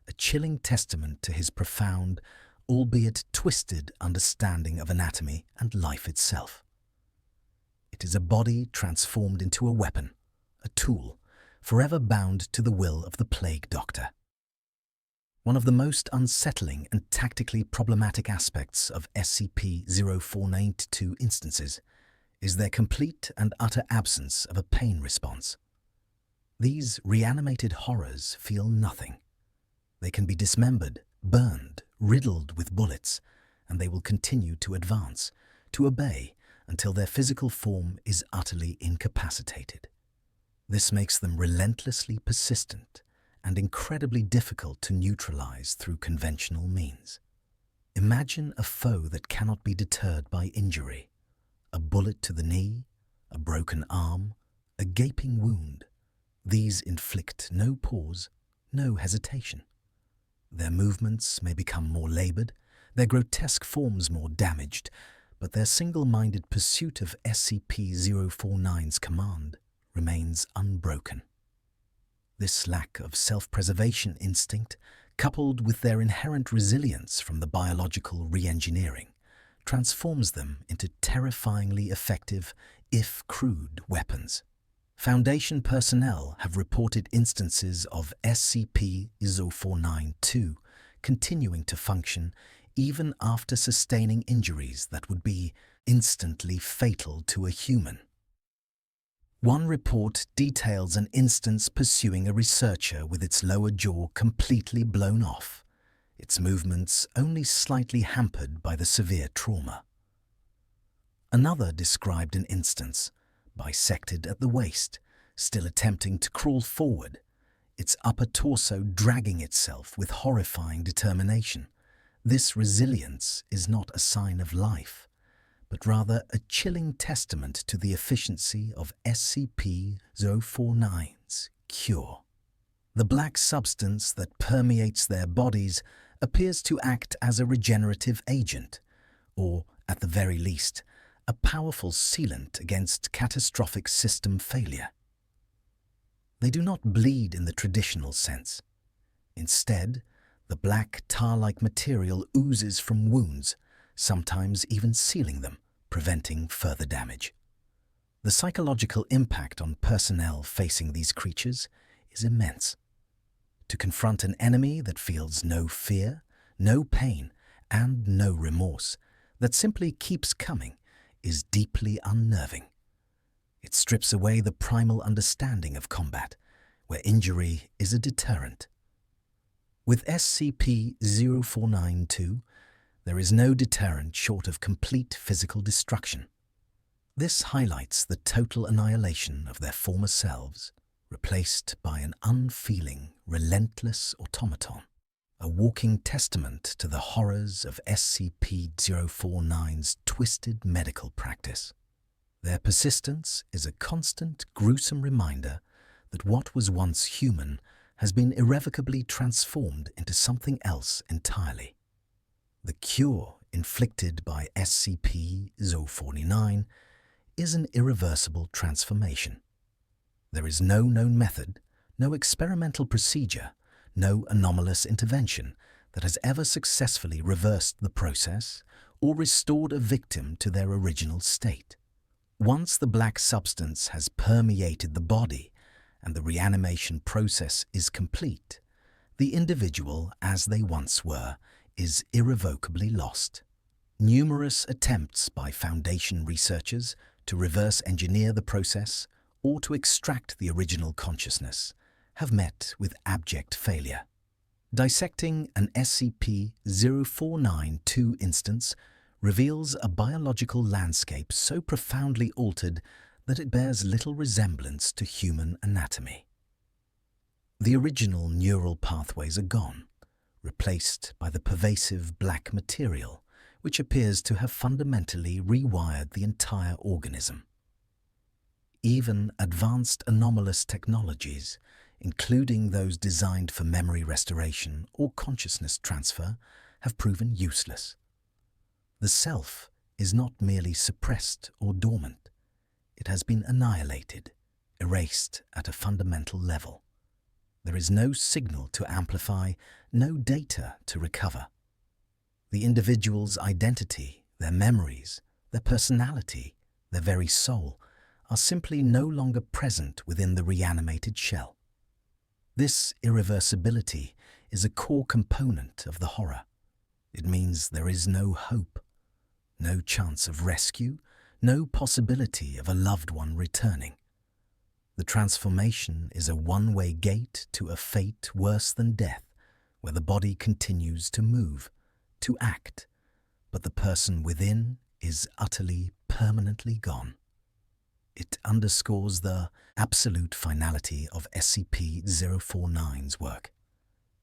a chilling testament to his profound, albeit twisted, understanding of anatomy and life itself. It is a body transformed into a weapon, a tool, forever bound to the will of the plague doctor. One of the most unsettling and tactically problematic aspects of SCP-049-2 instances is their complete and utter absence of a pain response. These reanimated horrors feel nothing. They can be dismembered, burned, riddled with bullets, and they will continue to advance, to obey, until their physical form is utterly incapacitated. This makes them relentlessly persistent and incredibly difficult to neutralize through conventional means. Imagine a foe that cannot be deterred by injury. A bullet to the knee, a broken arm, a gaping wound. These inflict no pause, no hesitation. Their movements may become more labored, their grotesque forms more damaged, but their single-minded pursuit of SCP-049's command remains unbroken. This lack of self-preservation instinct, coupled with their inherent resilience from the biological re-engineering, transforms them into terrifyingly effective, if crude, weapons. Foundation personnel have reported instances of SCP-049-2 continuing to function even after sustaining injuries that would be instantly fatal to a human. One report details an instance pursuing a researcher with its lower jaw completely blown off, its movements only slightly hampered by the severe trauma. Another described an instance, bisected at the waist, still attempting to crawl forward, its upper torso dragging itself with horrifying determination. This resilience is not a sign of life, but rather a chilling testament to the efficiency of SCP-049's cure. The black substance that permeates their bodies appears to act as a regenerative agent, or, at the very least, a powerful sealant against catastrophic system failure. They do not bleed in the traditional sense. Instead, the black tar-like material oozes from wounds, sometimes even sealing them, preventing further damage. The psychological impact on personnel facing these creatures is immense. To confront an enemy that feels no fear, no pain, and no remorse, that simply keeps coming, is deeply unnerving. It strips away the primal understanding of combat, where injury is a deterrent. With SCP-049-2, there is no deterrent short of complete physical destruction. This highlights the total annihilation of their former selves, replaced by an unfeeling, relentless automaton, a walking testament to the horrors of SCP-049's twisted medical practice. Their persistence is a constant, gruesome reminder that what was once human has been irrevocably transformed into something else entirely. The cure inflicted by SCP-049 is an irreversible transformation. There is no known method, no experimental procedure, no anomalous intervention that has ever successfully reversed the process or restored a victim to their original state. Once the black substance has permeated the body and the reanimation process is complete, the individual, as they once were, is irrevocably lost. Numerous attempts by Foundation researchers to reverse engineer the process or to extract the original consciousness have met with abject failure. Dissecting an SCP-049-2 instance reveals a biological landscape so profoundly altered that it bears little resemblance to human anatomy. The original neural pathways are gone, replaced by the pervasive black material, which appears to have fundamentally rewired the entire organism. Even advanced anomalous technologies, including those designed for memory restoration or consciousness transfer, have proven useless. The self is not merely suppressed or dormant. It has been annihilated, erased at a fundamental level. There is no signal to amplify, no data to recover. The individual's identity, their memories, their personality, their very soul are simply no longer present within the reanimated shell. This irreversibility is a core component of the horror. It means there is no hope, no chance of rescue, no possibility of a loved one returning. The transformation is a one-way gate to a fate worse than death, where the body continues to move, to act, but the person within is utterly, permanently gone. It underscores the absolute finality of SCP-049's work.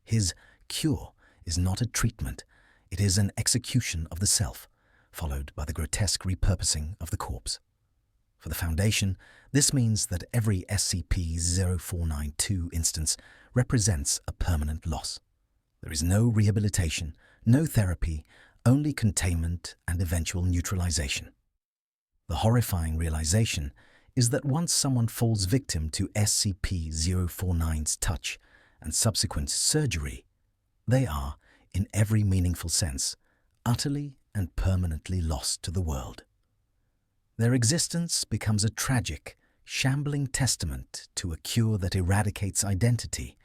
His cure is not a treatment, it is an execution of the self, followed by the grotesque repurposing of the corpse. For the Foundation, this means that every SCP-049-2 instance represents a permanent loss. There is no rehabilitation, no therapy, only containment and eventual neutralization. The horrifying realization is that once someone falls victim to SCP-049's touch and subsequent surgery, they are, in every meaningful sense, utterly and permanently lost to the world. Their existence becomes a tragic, shambling testament to a cure that eradicates identity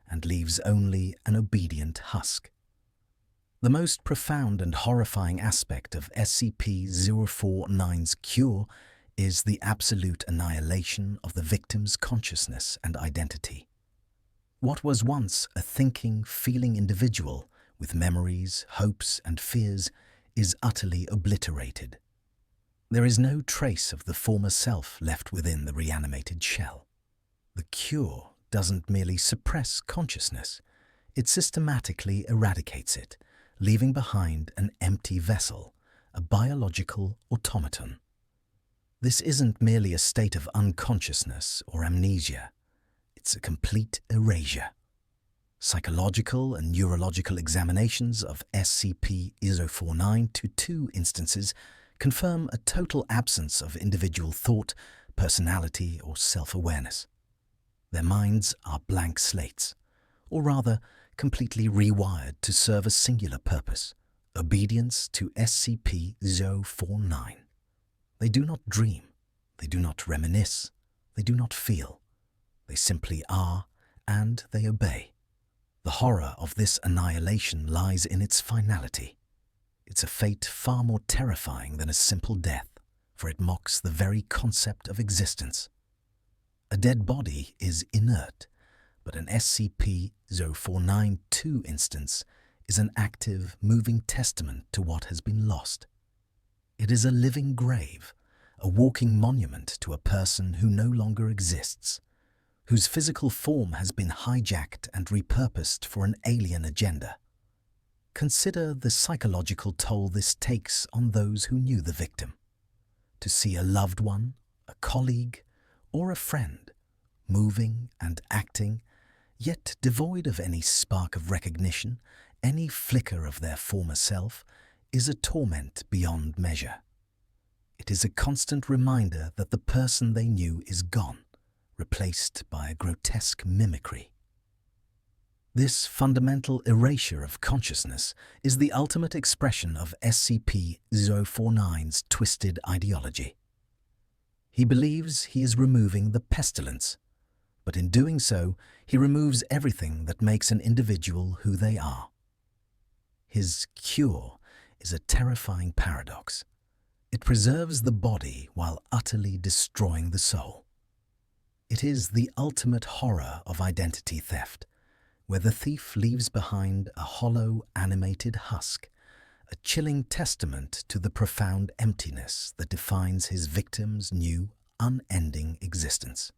and leaves only an obedient husk. The most profound and horrifying aspect of SCP-049's cure is the absolute annihilation of the victim's consciousness and identity. What was once a thinking, feeling individual with memories, hopes, and fears is utterly obliterated. There is no trace of the former self left within the reanimated shell. The cure doesn't merely suppress consciousness, it systematically eradicates it, leaving behind an empty vessel, a biological automaton. This isn't merely a state of unconsciousness or amnesia, it's a complete erasure. Psychological and neurological examinations of SCP-049-2 instances confirm a total absence of individual thought, personality, or self-awareness. Their minds are blank slates, or rather, completely rewired to serve a singular purpose: obedience to SCP-049. They do not dream, they do not reminisce, they do not feel. They simply are, and they obey. The horror of this annihilation lies in its finality. It's a fate far more terrifying than a simple death, for it mocks the very concept of existence. A dead body is inert, but an SCP-049-2 instance is an active, moving testament to what has been lost. It is a living grave, a walking monument to a person who no longer exists, whose physical form has been hijacked and repurposed for an alien agenda. Consider the psychological toll this takes on those who knew the victim. to see a loved one, a colleague, or a friend moving and acting, yet devoid of any spark of recognition, any flicker of their former self, is a torment beyond measure. It is a constant reminder that the person they knew is gone, replaced by a grotesque mimicry. This fundamental erasure of consciousness is the ultimate expression of SCP-049's twisted ideology. He believes he is removing the pestilence, but in doing so, he removes everything that makes an individual who they are. His cure is a terrifying paradox. It preserves the body while utterly destroying the soul. It is the ultimate horror of identity theft, where the thief leaves behind a hollow, animated husk, a chilling testament to the profound emptiness that defines his victim's new, unending existence.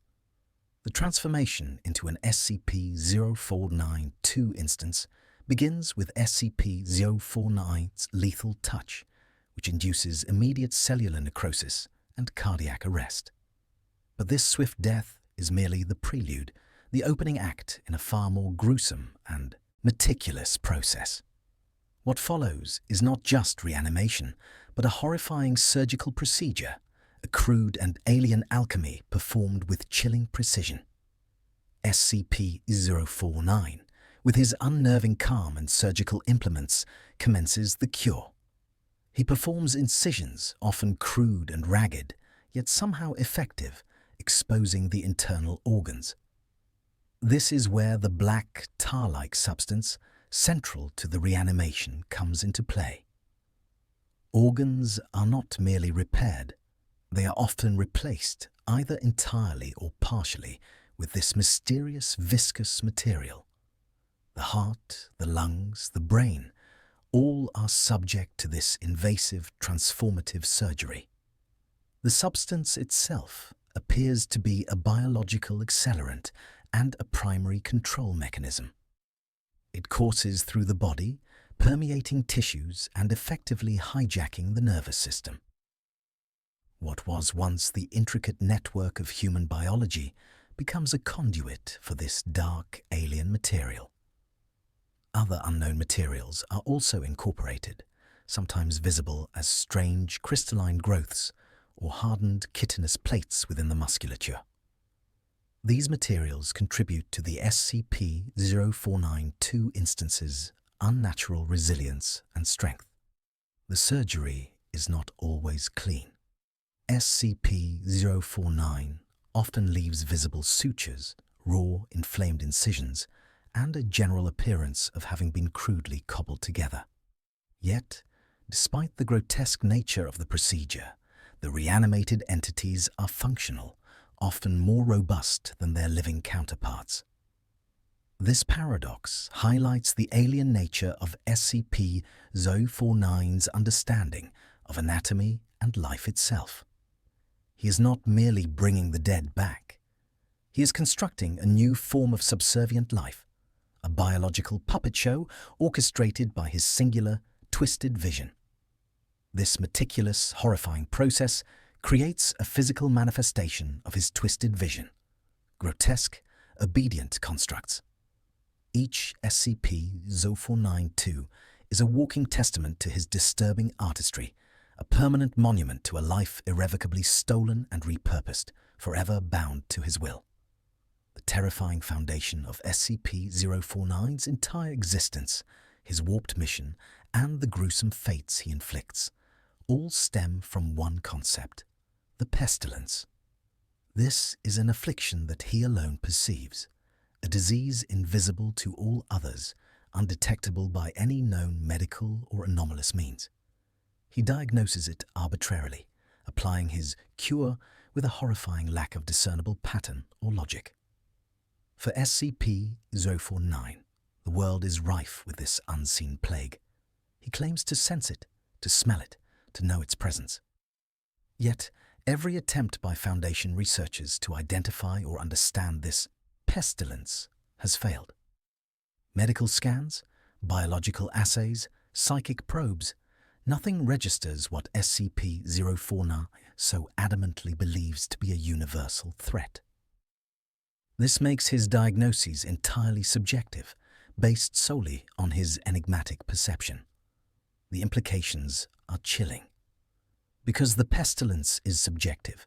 The transformation into an SCP-049-2 instance begins with SCP-049's lethal touch, which induces immediate cellular necrosis and cardiac arrest. But this swift death is merely the prelude, the opening act in a far more gruesome and meticulous process. What follows is not just reanimation, but a horrifying surgical procedure, a crude and alien alchemy performed with chilling precision. SCP-049, with his unnerving calm and surgical implements, commences the cure. He performs incisions, often crude and ragged, yet somehow effective, exposing the internal organs. This is where the black, tar-like substance, central to the reanimation, comes into play. Organs are not merely repaired. They are often replaced, either entirely or partially, with this mysterious viscous material. The heart, the lungs, the brain, all are subject to this invasive, transformative surgery. The substance itself appears to be a biological accelerant and a primary control mechanism. It courses through the body, permeating tissues and effectively hijacking the nervous system. What was once the intricate network of human biology becomes a conduit for this dark alien material. Other unknown materials are also incorporated, sometimes visible as strange crystalline growths or hardened chitinous plates within the musculature. These materials contribute to the SCP-049-2 instance's unnatural resilience and strength. The surgery is not always clean. SCP-049 often leaves visible sutures, raw, inflamed incisions, and a general appearance of having been crudely cobbled together. Yet, despite the grotesque nature of the procedure, the reanimated entities are functional, often more robust than their living counterparts. This paradox highlights the alien nature of SCP-049's understanding of anatomy and life itself. He is not merely bringing the dead back. He is constructing a new form of subservient life, a biological puppet show orchestrated by his singular, twisted vision. This meticulous, horrifying process creates a physical manifestation of his twisted vision, grotesque, obedient constructs. Each SCP-049-2 is a walking testament to his disturbing artistry, a permanent monument to a life irrevocably stolen and repurposed, forever bound to his will. The terrifying foundation of SCP-049's entire existence, his warped mission, and the gruesome fates he inflicts, all stem from one concept: the pestilence. This is an affliction that he alone perceives, a disease invisible to all others, undetectable by any known medical or anomalous means. He diagnoses it arbitrarily, applying his cure with a horrifying lack of discernible pattern or logic. For SCP-049, the world is rife with this unseen plague. He claims to sense it, to smell it, to know its presence. Yet, every attempt by Foundation researchers to identify or understand this pestilence has failed. Medical scans, biological assays, psychic probes, nothing registers what SCP-049 so adamantly believes to be a universal threat. This makes his diagnoses entirely subjective, based solely on his enigmatic perception. The implications are chilling. Because the pestilence is subjective,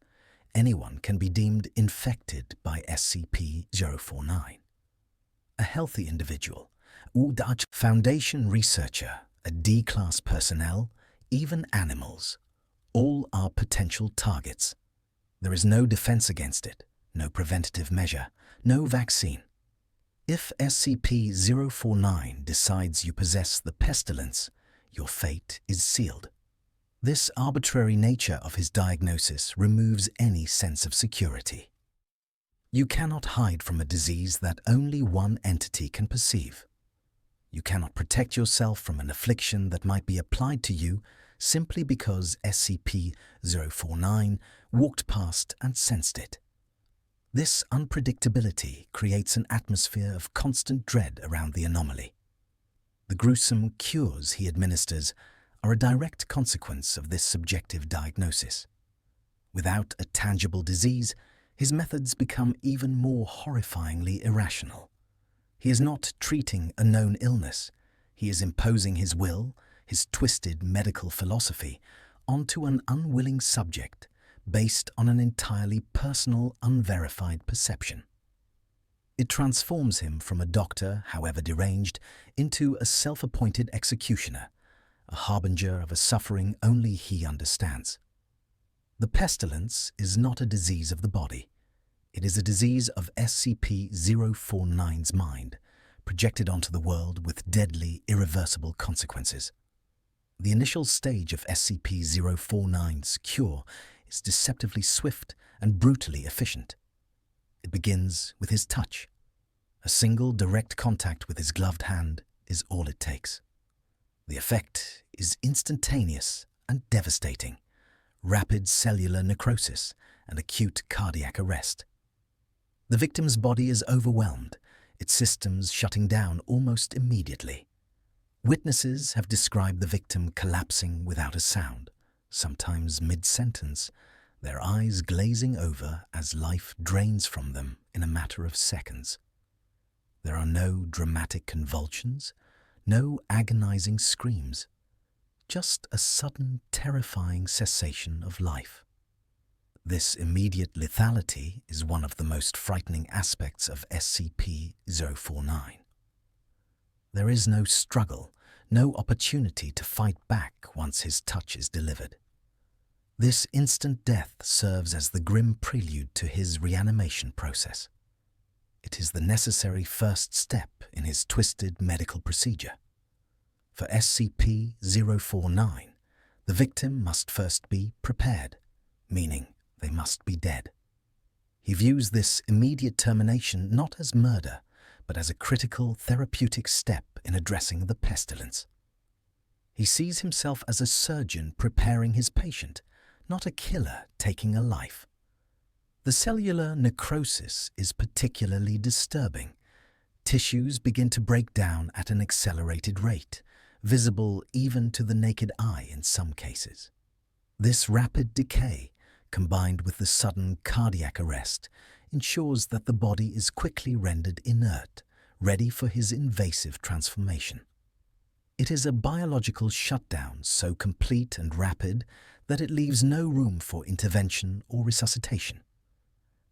anyone can be deemed infected by SCP-049. A healthy individual, Dutch Foundation researcher, a D-class personnel, even animals, all are potential targets. There is no defense against it, no preventative measure, no vaccine. If SCP-049 decides you possess the pestilence, your fate is sealed. This arbitrary nature of his diagnosis removes any sense of security. You cannot hide from a disease that only one entity can perceive. You cannot protect yourself from an affliction that might be applied to you simply because SCP-049 walked past and sensed it. This unpredictability creates an atmosphere of constant dread around the anomaly. The gruesome cures he administers are a direct consequence of this subjective diagnosis. Without a tangible disease, his methods become even more horrifyingly irrational. He is not treating a known illness. He is imposing his will, his twisted medical philosophy, onto an unwilling subject based on an entirely personal, unverified perception. It transforms him from a doctor, however deranged, into a self-appointed executioner, a harbinger of a suffering only he understands. The pestilence is not a disease of the body. It is a disease of SCP-049's mind, projected onto the world with deadly, irreversible consequences. The initial stage of SCP-049's cure is deceptively swift and brutally efficient. It begins with his touch. A single direct contact with his gloved hand is all it takes. The effect is instantaneous and devastating: rapid cellular necrosis and acute cardiac arrest. The victim's body is overwhelmed, its systems shutting down almost immediately. Witnesses have described the victim collapsing without a sound, sometimes mid-sentence, their eyes glazing over as life drains from them in a matter of seconds. There are no dramatic convulsions, no agonizing screams, just a sudden, terrifying cessation of life. This immediate lethality is one of the most frightening aspects of SCP-049. There is no struggle, no opportunity to fight back once his touch is delivered. This instant death serves as the grim prelude to his reanimation process. It is the necessary first step in his twisted medical procedure. For SCP-049, the victim must first be prepared, meaning they must be dead. He views this immediate termination not as murder, but as a critical therapeutic step in addressing the pestilence. He sees himself as a surgeon preparing his patient, not a killer taking a life. The cellular necrosis is particularly disturbing. Tissues begin to break down at an accelerated rate, visible even to the naked eye in some cases. This rapid decay, combined with the sudden cardiac arrest, ensures that the body is quickly rendered inert, ready for his invasive transformation. It is a biological shutdown so complete and rapid that it leaves no room for intervention or resuscitation.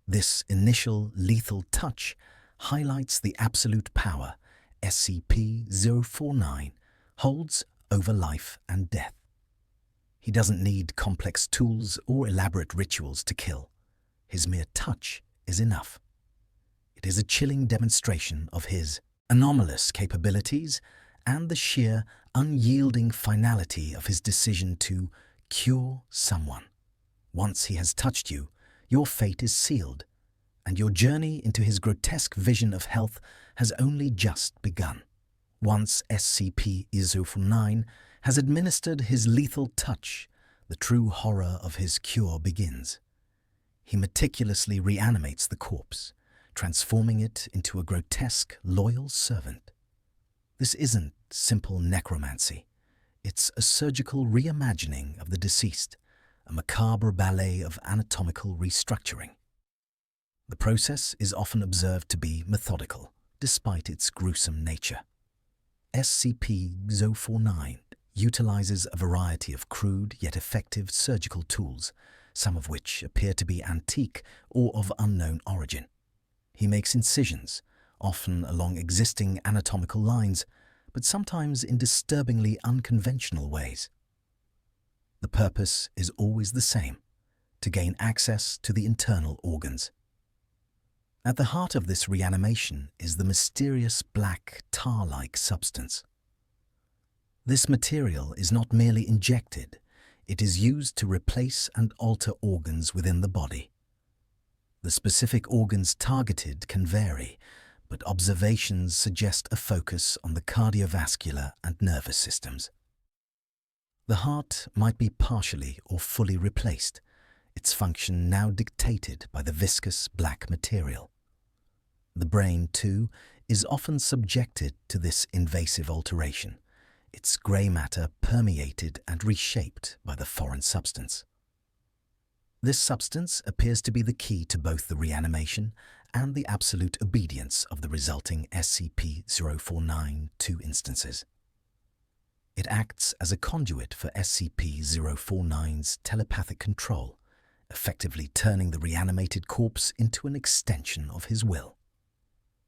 This initial lethal touch highlights the absolute power SCP-049 holds over life and death. He doesn't need complex tools or elaborate rituals to kill. His mere touch is enough. It is a chilling demonstration of his anomalous capabilities and the sheer, unyielding finality of his decision to cure someone. Once he has touched you, your fate is sealed, and your journey into his grotesque vision of health has only just begun. Once SCP-049 has administered his lethal touch, the true horror of his cure begins. He meticulously reanimates the corpse, transforming it into a grotesque, loyal servant. This isn't simple necromancy. It's a surgical reimagining of the deceased, a macabre ballet of anatomical restructuring. The process is often observed to be methodical, despite its gruesome nature. SCP-049 utilizes a variety of crude yet effective surgical tools, some of which appear to be antique or of unknown origin. He makes incisions, often along existing anatomical lines, but sometimes in disturbingly unconventional ways. The purpose is always the same: to gain access to the internal organs. At the heart of this reanimation is the mysterious black tar-like substance. This material is not merely injected, it is used to replace and alter organs within the body. The specific organs targeted can vary, but observations suggest a focus on the cardiovascular and nervous systems. The heart might be partially or fully replaced, its function now dictated by the viscous black material. The brain, too, is often subjected to this invasive alteration, its grey matter permeated and reshaped by the foreign substance. This substance appears to be the key to both the reanimation and the absolute obedience of the resulting SCP-049-2 instances. It acts as a conduit for SCP-049's telepathic control, effectively turning the reanimated corpse into an extension of his will.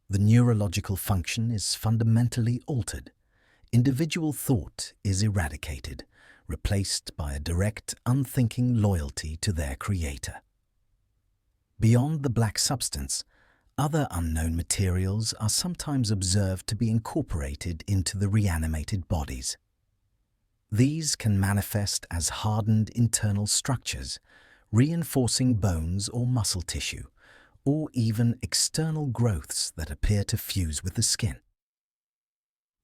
The neurological function is fundamentally altered. Individual thought is eradicated, replaced by a direct, unthinking loyalty to their creator. Beyond the black substance, other unknown materials are sometimes observed to be incorporated into the reanimated bodies. These can manifest as hardened internal structures, reinforcing bones or muscle tissue, or even external growths that appear to fuse with the skin.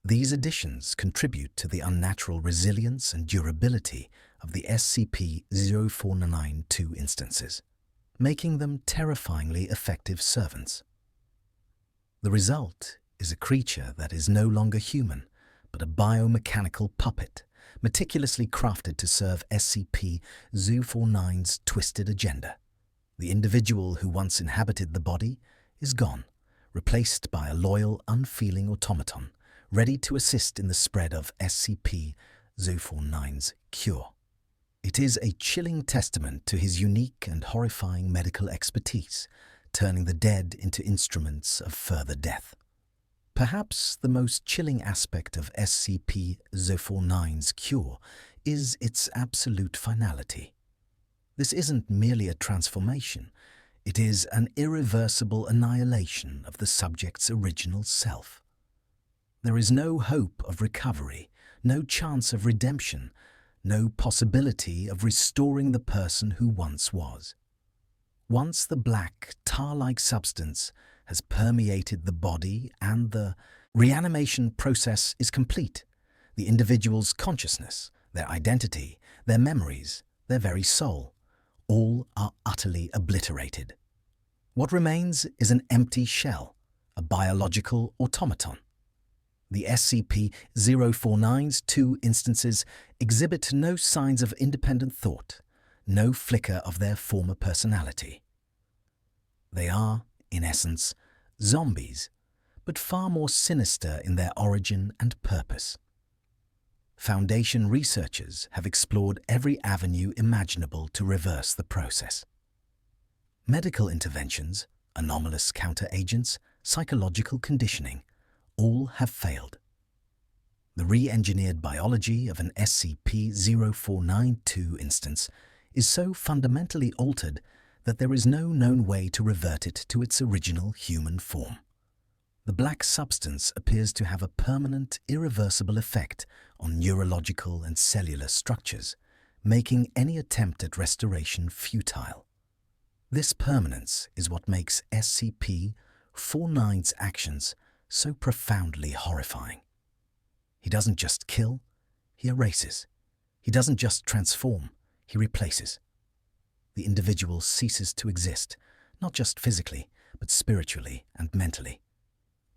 These additions contribute to the unnatural resilience and durability of the SCP-049-2 instances, making them terrifyingly effective servants. The result is a creature that is no longer human, but a biomechanical puppet, meticulously crafted to serve SCP-049's twisted agenda. The individual who once inhabited the body is gone, replaced by a loyal, unfeeling automaton, ready to assist in the spread of SCP-049's cure. It is a chilling testament to his unique and horrifying medical expertise, turning the dead into instruments of further death. Perhaps the most chilling aspect of SCP-049's cure is its absolute finality. This isn't merely a transformation, it is an irreversible annihilation of the subject's original self. There is no hope of recovery, no chance of redemption, no possibility of restoring the person who once was. Once the black, tar-like substance has permeated the body and the reanimation process is complete, the individual's consciousness, their identity, their memories, their very soul, all are utterly obliterated. What remains is an empty shell, a biological automaton. The SCP-049's 2 instances exhibit no signs of independent thought, no flicker of their former personality. They are, in essence, zombies, but far more sinister in their origin and purpose. Foundation researchers have explored every avenue imaginable to reverse the process. Medical interventions, anomalous counteragents, psychological conditioning, all have failed. The re-engineered biology of an SCP-049-2 instance is so fundamentally altered that there is no known way to revert it to its original human form. The black substance appears to have a permanent, irreversible effect on neurological and cellular structures, making any attempt at restoration futile. This permanence is what makes SCP-49's actions so profoundly horrifying. He doesn't just kill, he erases. He doesn't just transform, he replaces. The individual ceases to exist, not just physically, but spiritually and mentally.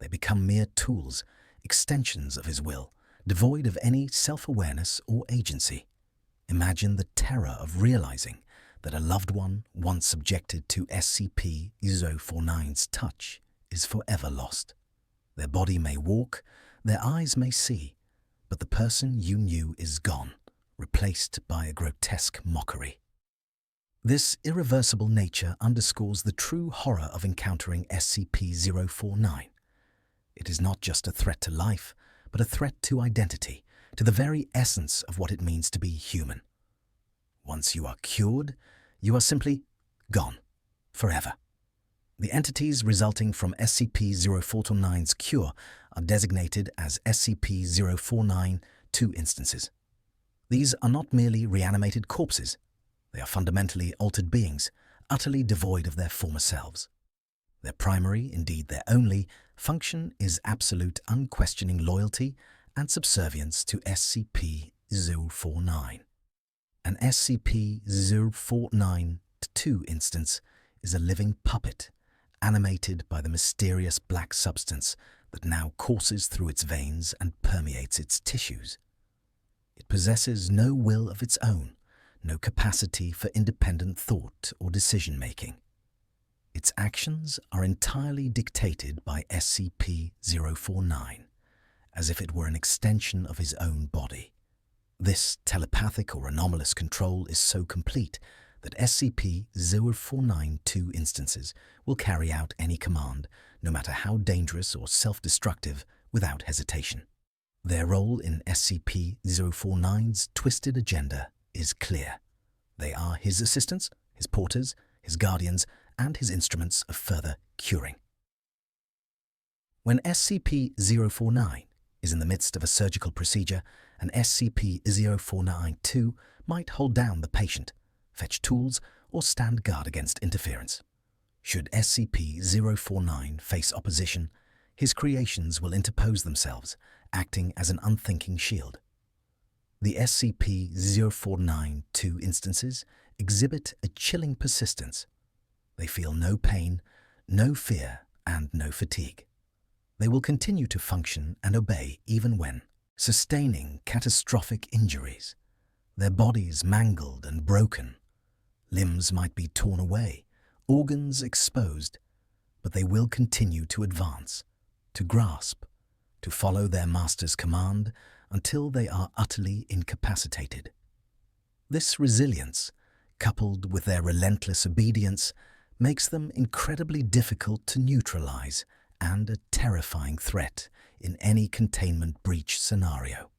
They become mere tools, extensions of his will, devoid of any self-awareness or agency. Imagine the terror of realizing that a loved one once subjected to SCP-049's touch is forever lost. Their body may walk, their eyes may see, but the person you knew is gone, replaced by a grotesque mockery. This irreversible nature underscores the true horror of encountering SCP-049. It is not just a threat to life, but a threat to identity, to the very essence of what it means to be human. Once you are cured, you are simply gone, forever. The entities resulting from SCP-049's cure are designated as SCP-049-2 instances. These are not merely reanimated corpses. They are fundamentally altered beings, utterly devoid of their former selves. Their primary, indeed their only, function is absolute unquestioning loyalty and subservience to SCP-049. An SCP-049-2 instance is a living puppet, animated by the mysterious black substance that now courses through its veins and permeates its tissues. It possesses no will of its own, no capacity for independent thought or decision-making. Its actions are entirely dictated by SCP-049, as if it were an extension of his own body. This telepathic or anomalous control is so complete that SCP-049-2 instances will carry out any command, no matter how dangerous or self-destructive, without hesitation. Their role in SCP-049's twisted agenda is clear. They are his assistants, his porters, his guardians, and his instruments of further curing. When SCP-049 is in the midst of a surgical procedure, an SCP-049-2 might hold down the patient, fetch tools, or stand guard against interference. Should SCP-049 face opposition, his creations will interpose themselves, acting as an unthinking shield. The SCP-049-2 instances exhibit a chilling persistence. They feel no pain, no fear, and no fatigue. They will continue to function and obey even when sustaining catastrophic injuries. Their bodies mangled and broken. Limbs might be torn away, organs exposed, but they will continue to advance, to grasp, to follow their master's command until they are utterly incapacitated. This resilience, coupled with their relentless obedience, makes them incredibly difficult to neutralize and a terrifying threat in any containment breach scenario.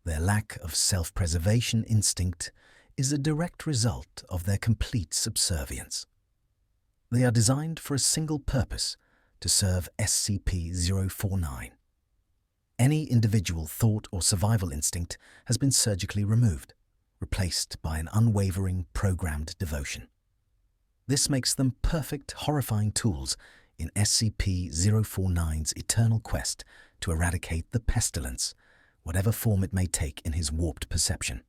Their lack of self-preservation instinct is a direct result of their complete subservience. They are designed for a single purpose, to serve SCP-049. Any individual thought or survival instinct has been surgically removed, replaced by an unwavering programmed devotion. This makes them perfect, horrifying tools in SCP-049's eternal quest to eradicate the pestilence, whatever form it may take in his warped perception.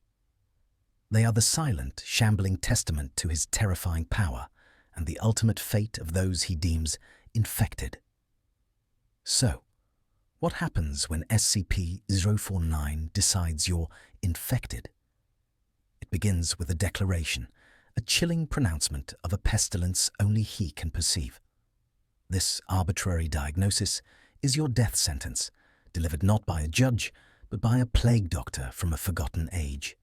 They are the silent, shambling testament to his terrifying power and the ultimate fate of those he deems infected. So, what happens when SCP-049 decides you're infected? It begins with a declaration, a chilling pronouncement of a pestilence only he can perceive. This arbitrary diagnosis is your death sentence, delivered not by a judge, but by a plague doctor from a forgotten age.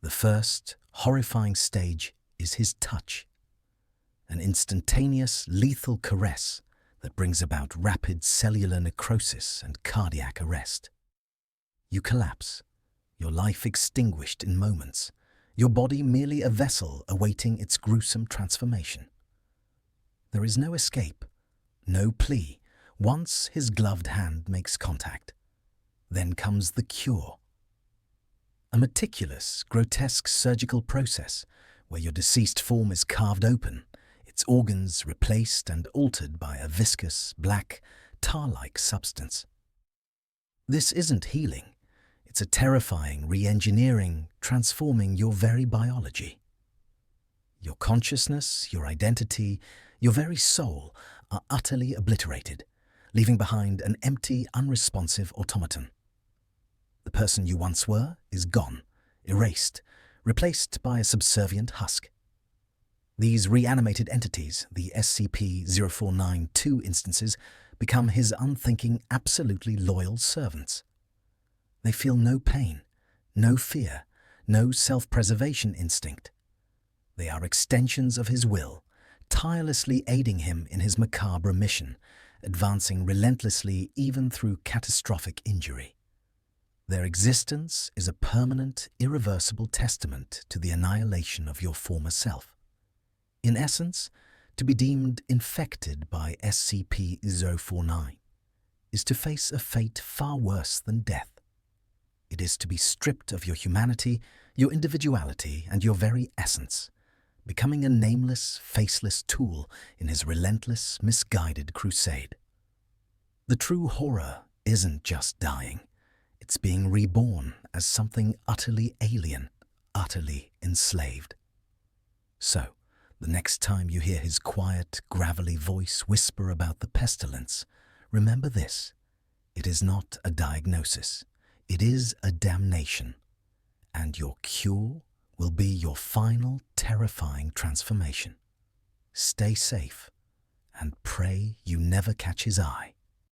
The first, horrifying stage is his touch, an instantaneous, lethal caress that brings about rapid cellular necrosis and cardiac arrest. You collapse, your life extinguished in moments, your body merely a vessel awaiting its gruesome transformation. There is no escape, no plea, once his gloved hand makes contact. Then comes the cure. A meticulous, grotesque surgical process where your deceased form is carved open, its organs replaced and altered by a viscous, black, tar-like substance. This isn't healing. It's a terrifying re-engineering, transforming your very biology. Your consciousness, your identity, your very soul are utterly obliterated, leaving behind an empty, unresponsive automaton. The person you once were is gone, erased, replaced by a subservient husk. These reanimated entities, the SCP-049-2 instances, become his unthinking, absolutely loyal servants. They feel no pain, no fear, no self-preservation instinct. They are extensions of his will, tirelessly aiding him in his macabre mission, advancing relentlessly even through catastrophic injury. Their existence is a permanent, irreversible testament to the annihilation of your former self. In essence, to be deemed infected by SCP-049 is to face a fate far worse than death. It is to be stripped of your humanity, your individuality, and your very essence, becoming a nameless, faceless tool in his relentless, misguided crusade. The true horror isn't just dying. It's being reborn as something utterly alien, utterly enslaved. So, the next time you hear his quiet, gravelly voice whisper about the pestilence, remember this: it is not a diagnosis, it is a damnation, and your cure will be your final, terrifying transformation. Stay safe, and pray you never catch his eye.